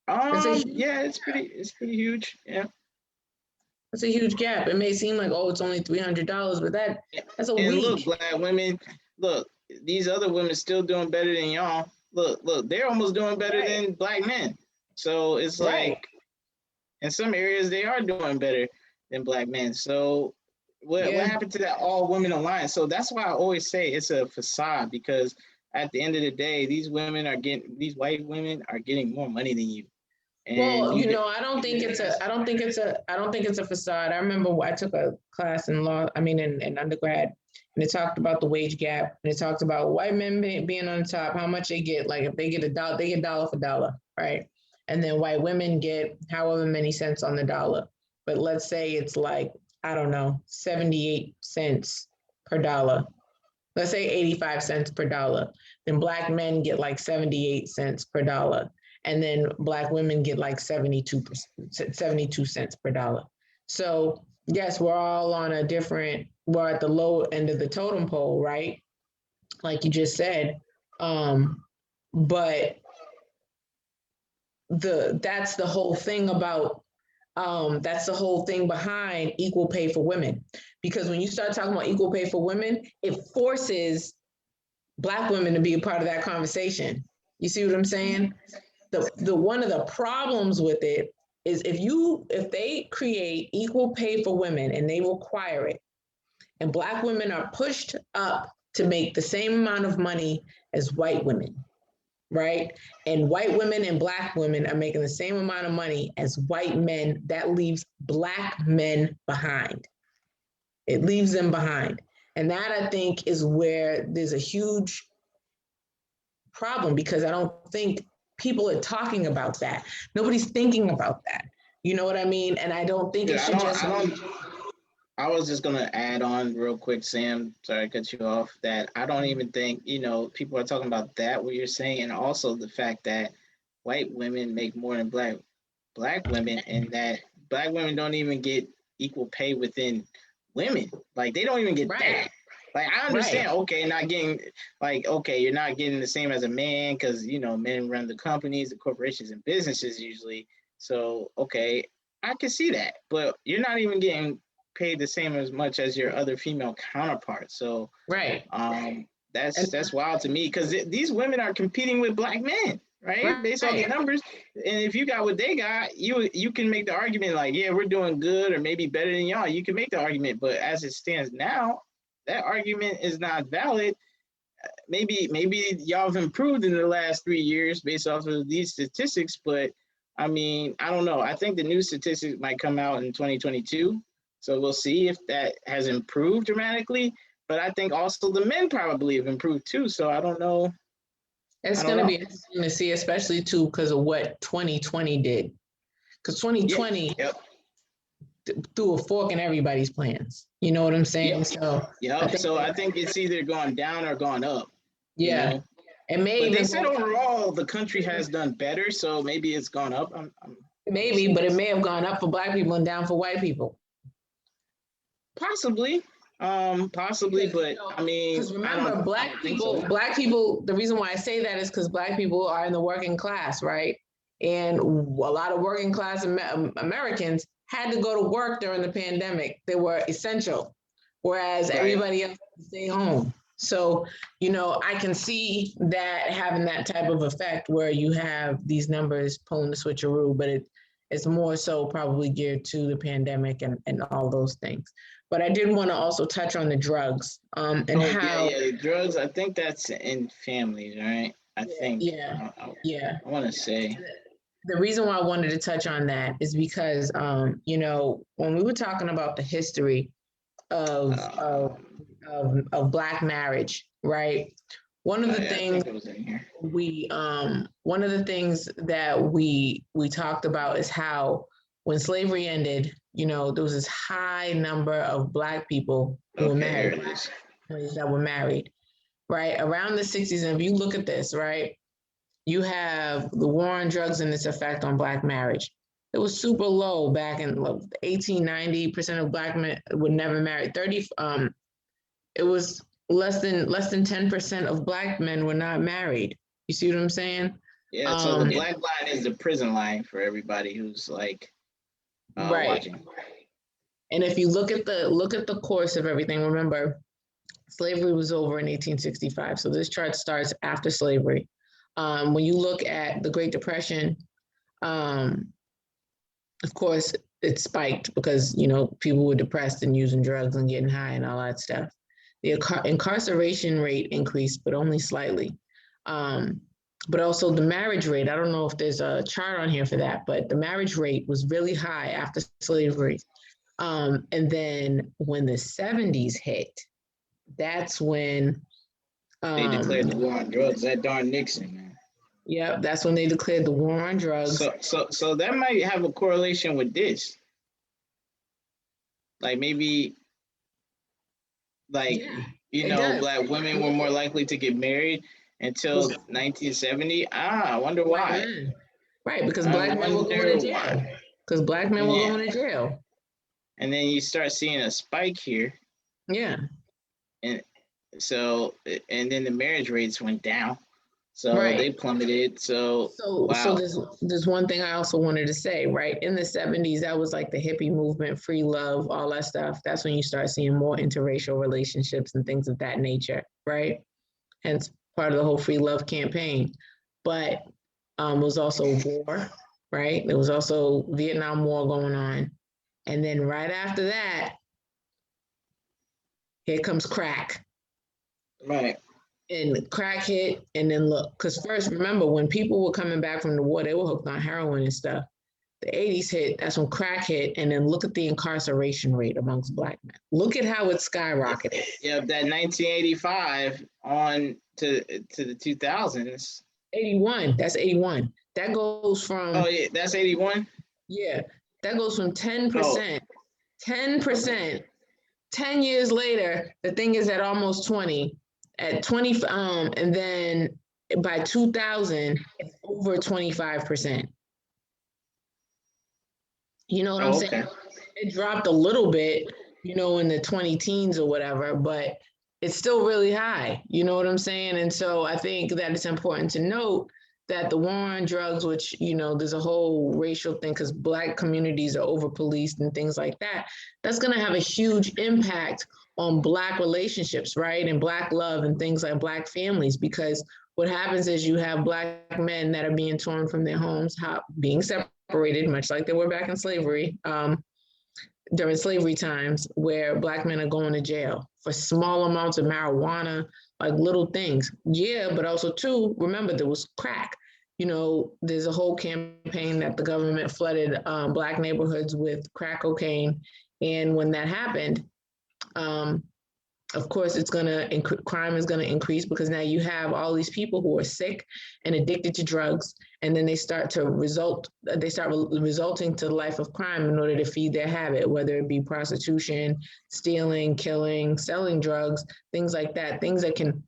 it's a huge yeah, it's pretty huge. Yeah. it's a huge gap. It may seem like, oh, it's only $300, but that's a And look, week. black women, look, these other women still doing better than y'all. Look, they're almost doing better Right, than black men. So it's right. like in some areas they are doing better than black men. So what Yeah. happened to that all women alliance? So that's why I always say it's a facade, because at the end of the day, these white women are getting more money than you. And Well, you you did know, I don't think it's a facade. I remember I took a class in law, I mean, in undergrad, and it talked about the wage gap, and it talked about white men being on top, how much they get. Like if they get a dollar, they get dollar for dollar, right? And then white women get however many cents on the dollar. But let's say it's like, I don't know, 78 cents per dollar. Let's say 85 cents per dollar. Then black men get like 78 cents per dollar, and then black women get like 72 cents per dollar. So yes, we're at the low end of the totem pole, right? Like you just said. But that's the whole thing about that's the whole thing behind equal pay for women. Because when you start talking about equal pay for women, it forces black women to be a part of that conversation. You see what I'm saying? The one of the problems with it is if they create equal pay for women and they require it, and black women are pushed up to make the same amount of money as white women, right? And white women and black women are making the same amount of money as white men, that leaves black men behind. It leaves them behind. And that I think is where there's a huge problem, because I don't think people are talking about that. Nobody's thinking about that. You know what I mean? And I don't think it yeah, should just. I don't I was just gonna add on real quick, Sam. Sorry to cut you off. That I don't even think people are talking about that what you're saying, and also the fact that white women make more than black women, and that black women don't even get equal pay within women. Like they don't even get Right, that. Like I right. understand, okay, not getting like okay, you're not getting the same as a man because men run the companies, the corporations, and businesses usually. So okay, I can see that, but you're not even getting paid the same as much as your other female counterparts. So Right. that's wild to me because these women are competing with black men, right? Based off the Right. numbers. And if you got what they got, you can make the argument like, yeah, we're doing good or maybe better than y'all. You can make the argument, but as it stands now, that argument is not valid. Maybe y'all have improved in the last 3 years based off of these statistics, but I mean, I don't know. I think the new statistics might come out in 2022. So we'll see if that has improved dramatically. But I think also the men probably have improved too. So I don't know. It's going to be interesting to see, especially too, because of what 2020 did. Because 2020 threw a fork in everybody's plans. You know what I'm saying? Yep. So So I think it's either gone down or gone up. Yeah. You know? And maybe they said overall the country has done better, so maybe it's gone up. Maybe, but it may have gone up for black people and down for white people. Possibly. Possibly, but I mean, because remember, black people, the reason why I say that is because black people are in the working class, right? And a lot of working class Americans had to go to work during the pandemic. They were essential, whereas everybody else had to stay home. So, you know, I can see that having that type of effect where you have these numbers pulling the switcheroo, but it's more so probably geared to the pandemic and all those things. But I did want to also touch on the drugs and how. Yeah, the drugs. I think that's in families, right? I think. I want to say. The reason why I wanted to touch on that is because, you know, when we were talking about the history of Black marriage, right? One of the things one of the things that we talked about is how when slavery ended, you know, there was this high number of Black people who were married, that were married, right? Around the 60s, and if you look at this, right, you have the war on drugs and its effect on Black marriage. It was super low back in 1890% of Black men would never marry. It was less than 10% of Black men were not married. You see what I'm saying? Yeah. So the Black line is the prison line for everybody who's like watching. And if you look at the course of everything, remember, slavery was over in 1865. So this chart starts after slavery. When you look at the Great Depression, of course, it spiked because, you know, people were depressed and using drugs and getting high and all that stuff. The incarceration rate increased, but only slightly. But also the marriage rate, I don't know if there's a chart on here for that, but the marriage rate was really high after slavery. And then when the 70s hit, that's when they declared the war on drugs. That darn Nixon, man. Yeah, that's when they declared the war on drugs. So that might have a correlation with this. Like maybe, you know, Black women were more likely to get married until 1970. I wonder why. Right, because Black men were going to jail. Because Black men were going to jail. And then you start seeing a spike here. Yeah. And so, and then the marriage rates went down. So they plummeted. So wow. So there's one thing I also wanted to say, right? In the 70s, that was like the hippie movement, free love, all that stuff. That's when you start seeing more interracial relationships and things of that nature, right? Hence part of the whole free love campaign. But it was also war, right? There was also Vietnam War going on. And then right after that, here comes crack. Right. And crack hit, and then look, because first, remember, when people were coming back from the war, they were hooked on heroin and stuff. The 80s hit, that's when crack hit, and then look at the incarceration rate amongst Black men. Look at how it skyrocketed. Yeah, that 1985 on to the 2000s. 81, that's 81. That goes from... Oh, yeah, that's 81? Yeah, that goes from 10%. 10%. 10 years later, the thing is at almost 20. At 20, and then by 2000, it's over 25%. You know what I'm saying? It dropped a little bit, you know, in the 20 teens or whatever, but it's still really high. You know what I'm saying? And so I think that it's important to note that the war on drugs, which, you know, there's a whole racial thing because Black communities are over policed and things like that, that's going to have a huge impact on Black relationships, right? And Black love and things like Black families, because what happens is you have Black men that are being torn from their homes, being separated, much like they were back in slavery, during slavery times, where Black men are going to jail for small amounts of marijuana, like little things. Yeah, but also too, remember there was crack. You know, there's a whole campaign that the government flooded Black neighborhoods with crack cocaine. And when that happened, of course, crime is gonna increase because now you have all these people who are sick and addicted to drugs, and then they start resulting to the life of crime in order to feed their habit, whether it be prostitution, stealing, killing, selling drugs, things like that, things that can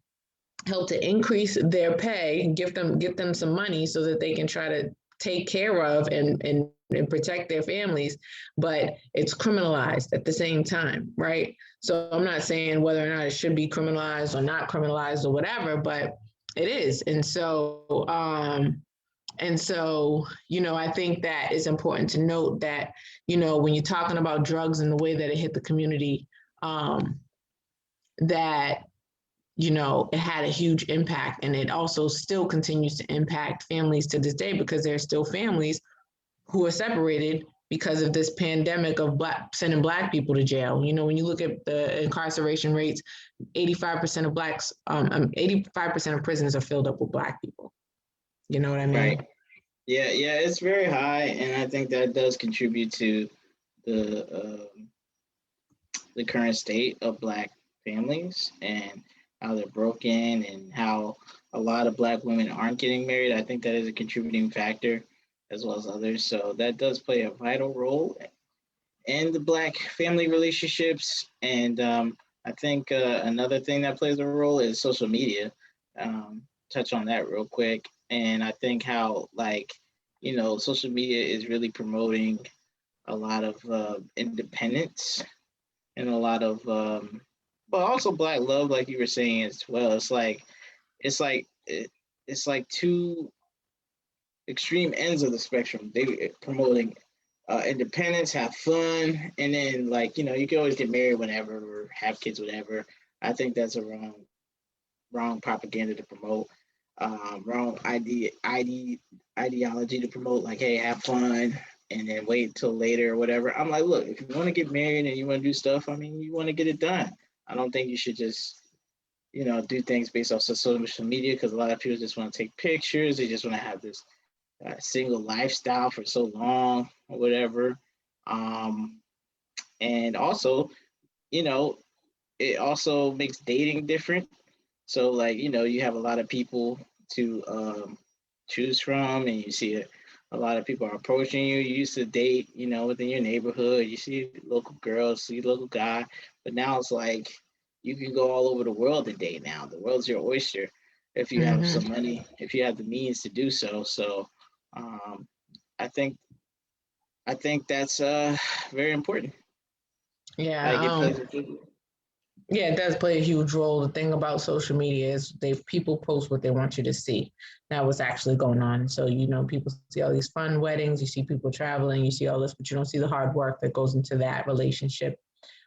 help to increase their pay and get them some money so that they can try to take care of and protect their families, but it's criminalized at the same time, right? So I'm not saying whether or not it should be criminalized or not criminalized or whatever, but it is. And so, you know, I think that it's important to note that, you know, when you're talking about drugs and the way that it hit the community, that, you know, it had a huge impact, and it also still continues to impact families to this day, because there are still families who are separated because of this pandemic of sending Black people to jail. You know, when you look at the incarceration rates, 85% of 85% of prisons are filled up with Black people. You know what I mean? Right. Yeah, it's very high, and I think that does contribute to the current state of Black families and how they're broken and how a lot of Black women aren't getting married. I think that is a contributing factor, as well as others. So that does play a vital role in the Black family relationships. And I think another thing that plays a role is social media. Touch on that real quick. And I think how, like, you know, social media is really promoting a lot of independence and a lot of, but also Black love, like you were saying as well. It's like two extreme ends of the spectrum. They promoting independence, have fun, and then, like, you know, you can always get married whenever or have kids whenever. I think that's a wrong propaganda to promote, wrong ideology to promote. Like, hey, have fun, and then wait till later or whatever. I'm like, look, if you want to get married and you want to do stuff, I mean, you want to get it done. I don't think you should just, you know, do things based off of social media, because a lot of people just want to take pictures. They just want to have this single lifestyle for so long or whatever. And also, you know, it also makes dating different. So, like, you know, you have a lot of people to choose from, and you see a lot of people are approaching you. You used to date, you know, within your neighborhood. You see local girls, see local guy, but now it's like you can go all over the world to date now. The world's your oyster if you have some money, if you have the means to do so. So I think that's very important. Yeah. Yeah, it does play a huge role. The thing about social media is people post what they want you to see, not what's actually going on. So, you know, people see all these fun weddings, you see people traveling, you see all this, but you don't see the hard work that goes into that relationship.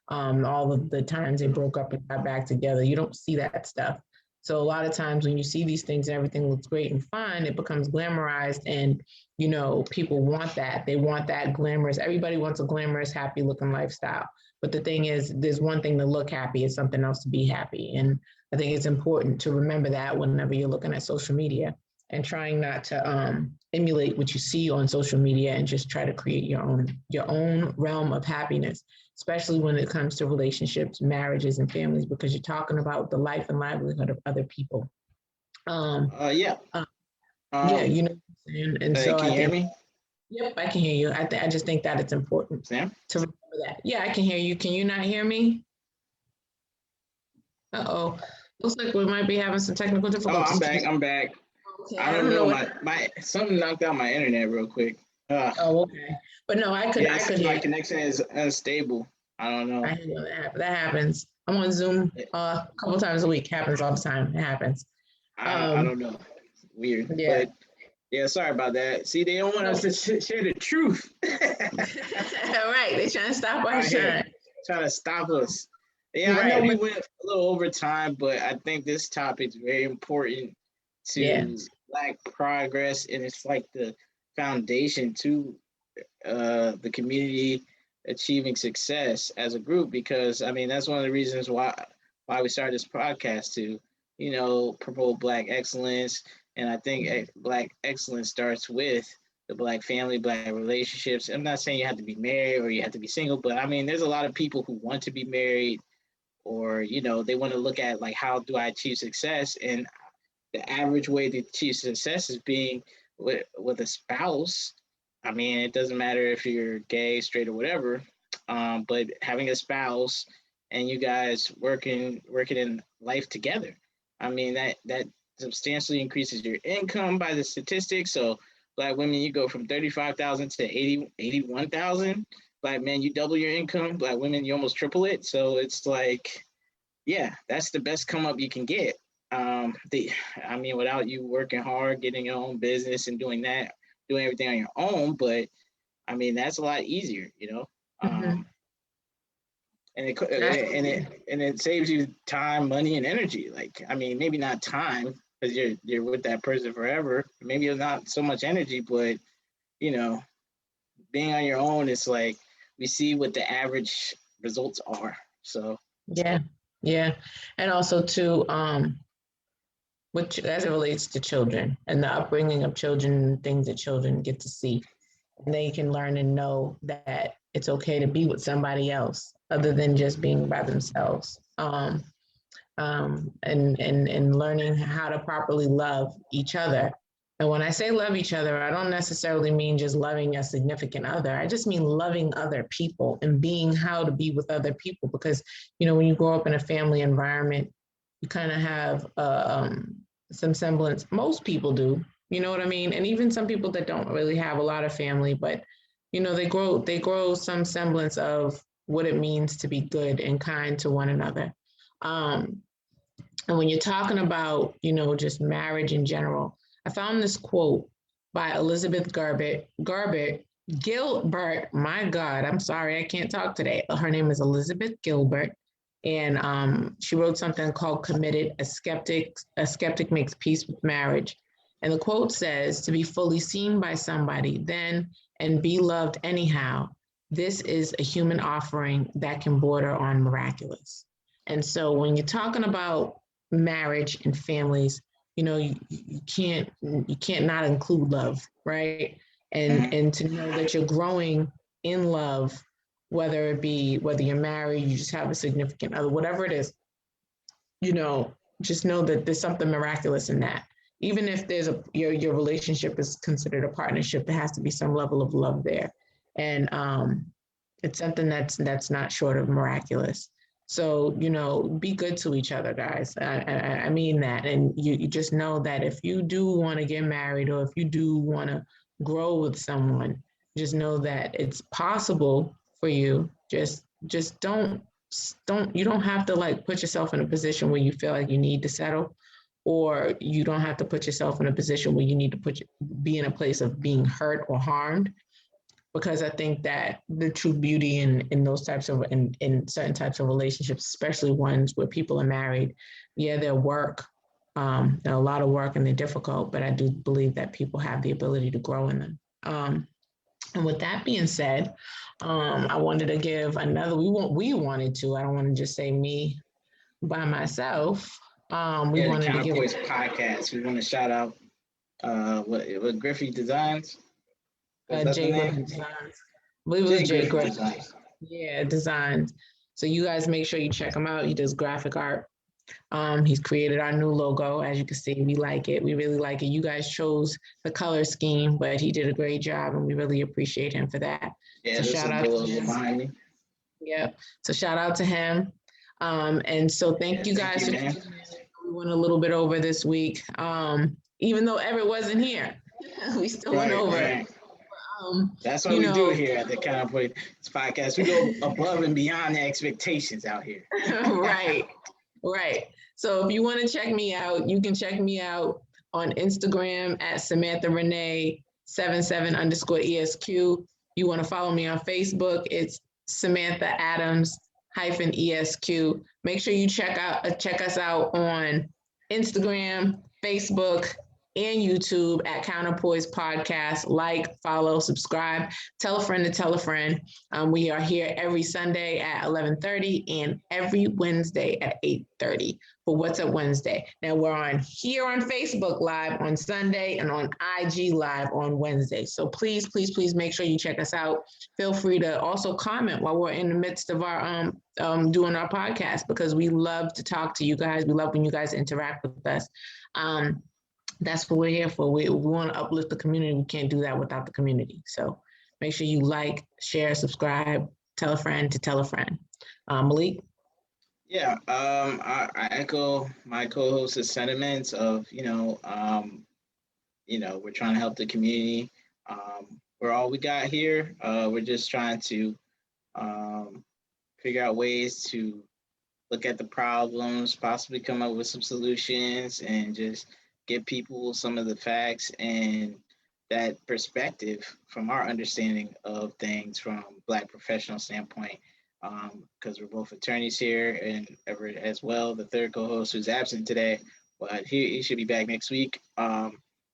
All of the times they broke up and got back together, you don't see that stuff. So a lot of times when you see these things and everything looks great and fun, it becomes glamorized, and, you know, people want that. They want that glamorous. Everybody wants a glamorous, happy looking lifestyle. But the thing is, there's one thing to look happy, it's something else to be happy. And I think it's important to remember that whenever you're looking at social media, and trying not to emulate what you see on social media, and just try to create your own realm of happiness, especially when it comes to relationships, marriages, and families, because you're talking about the life and livelihood of other people. Yeah, you know what I'm saying? And so can you hear me? Yep, I can hear you. I just think that it's important Sam? to remember that. Yeah, I can hear you. Can you not hear me? Uh-oh. Looks like we might be having some technical Oh, difficulties. I'm back. Okay, I don't know. My something knocked out my internet real quick. Oh, okay. But no, I could hear my you. connection is unstable. I don't know. I hear that happens. I'm on Zoom a couple times a week. Happens all the time. It happens. I don't know. Weird. Yeah. Yeah, sorry about that. See, they don't want us to share the truth. Right, they're trying to stop our Out here shine. trying to stop us. Yeah, I know Right, we but went a little over time, but I think this topic is very important yeah, to Black progress, and it's like the foundation to the community achieving success as a group. Because I mean, that's one of the reasons why we started this podcast to, promote Black excellence. And I think Black excellence starts with the Black family, Black relationships. I'm not saying you have to be married or you have to be single, but I mean, there's a lot of people who want to be married, or they want to look at like, how do I achieve success? And the average way to achieve success is being with a spouse. I mean, it doesn't matter if you're gay, straight, or whatever, but having a spouse and you guys working in life together. I mean, that substantially increases your income by the statistics. So Black women, you go from 35,000 to 81,000. Black men, you double your income. Black women, you almost triple it. So it's like, yeah, that's the best come up you can get. I mean, without you working hard, getting your own business and doing everything on your own. But I mean, that's a lot easier. hmm Um, and it saves you time, money, and energy. Like, I mean, maybe not time because you're with that person forever. Maybe it's not so much energy, but you know, being on your own, it's like we see what the average results are. So yeah, yeah, and also too, which as it relates to children and the upbringing of children and things that children get to see, and they can learn and know that it's okay to be with somebody else other than just being by themselves. And learning how to properly love each other. And when I say love each other, I don't necessarily mean just loving a significant other. I just mean loving other people and being how to be with other people. Because, when you grow up in a family environment, you kind of have some semblance. Most people do, you know what I mean? And even some people that don't really have a lot of family, but, they grow some semblance of what it means to be good and kind to one another. Um, and when you're talking about, just marriage in general, I found this quote by Elizabeth Gilbert. My God, I'm sorry, I can't talk today. Her name is Elizabeth Gilbert. And she wrote something called Committed, a skeptic makes peace with marriage. And the quote says, to be fully seen by somebody, then, and be loved anyhow, this is a human offering that can border on miraculous. And so when you're talking about marriage and families, you can't not include love, right? and mhm. and to know that you're growing in love, whether you're married, you just have a significant other, whatever it is, you know just know that there's something miraculous in that. Even if your relationship is considered a partnership, there has to be some level of love there. And it's something that's not short of miraculous. So, be good to each other, guys. I mean that. And you just know that if you do want to get married, or if you do want to grow with someone, just know that it's possible for you. Just you don't have to like put yourself in a position where you feel like you need to settle, or you don't have to put yourself in a position where you need to be in a place of being hurt or harmed. Because I think that the true beauty in those types of in certain types of relationships, especially ones where people are married, yeah, they're work, they're a lot of work and they're difficult, but I do believe that people have the ability to grow in them. And with that being said, I wanted to give another. We wanted to. I don't want to just say me by myself. We Yeah, the wanted to give Counterpoise podcast. We want to shout out what Griffey Designs. Was that the Jay name? Griffin Designs. I believe it was Jay Jay Griffey Griffin. Designs. Yeah, designs. So you guys make sure you check him out. He does graphic art. He's created our new logo. As you can see, we like it. We really like it. You guys chose the color scheme, but he did a great job, and we really appreciate him for that. Yeah, So this shout is out the to logo him. behind me. Yeah. So shout out to him. And so Yeah, thank you thank guys you, for man. tuning in. We went a little bit over this week. Even though Everett wasn't here, we still went Right, over. right. Um, That's what you we do know, here at the Counterpoise podcast. We go above and beyond the expectations out here. right, right. So if you want to check me out, you can check me out on Instagram at Samantha Renee 77_ESQ. You want to follow me on Facebook, it's Samantha Adams -ESQ. Make sure you check us out on Instagram, Facebook, and YouTube at Counterpoise Podcast. Like, follow, subscribe, tell a friend to tell a friend. We are here every Sunday at 11:30 and every Wednesday at 8:30 for What's Up Wednesday. Now we're on here on Facebook Live on Sunday and on IG Live on Wednesday. So please, please, please make sure you check us out. Feel free to also comment while we're in the midst of our doing our podcast, because we love to talk to you guys. We love when you guys interact with us. That's what we're here for. We want to uplift the community. We can't do that without the community. So make sure you like, share, subscribe, tell a friend to tell a friend. Malik? Yeah, I echo my co-host's sentiments of, we're trying to help the community. We're all we got here. We're just trying to figure out ways to look at the problems, possibly come up with some solutions, and just give people some of the facts and that perspective from our understanding of things from Black professional standpoint. Because we're both attorneys here, and Everett as well, the third co-host who's absent today, but he should be back next week.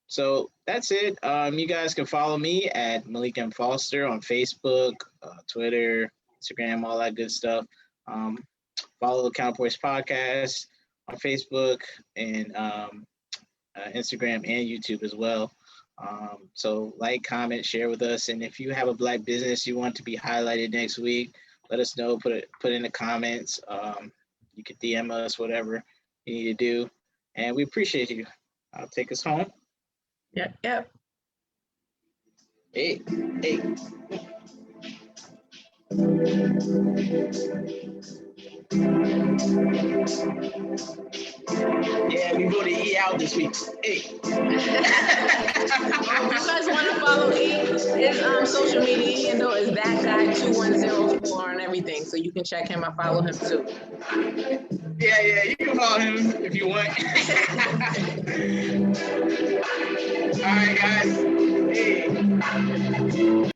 So that's it. You guys can follow me at Malik M. Foster on Facebook, Twitter, Instagram, all that good stuff. Follow the Counterpoise Podcast on Facebook and Instagram and YouTube as well. So like, comment, share with us. And if you have a Black business you want to be highlighted next week, let us know, put in the comments. You can DM us, whatever you need to do. And we appreciate you. I'll take us home. Yep. Hey. Yeah, we voted E out this week. Hey. If you guys want to follow E, his social media handle is that guy 2104 on everything. So you can check him. I follow him too. Yeah, you can follow him if you want. All right, guys. Hey.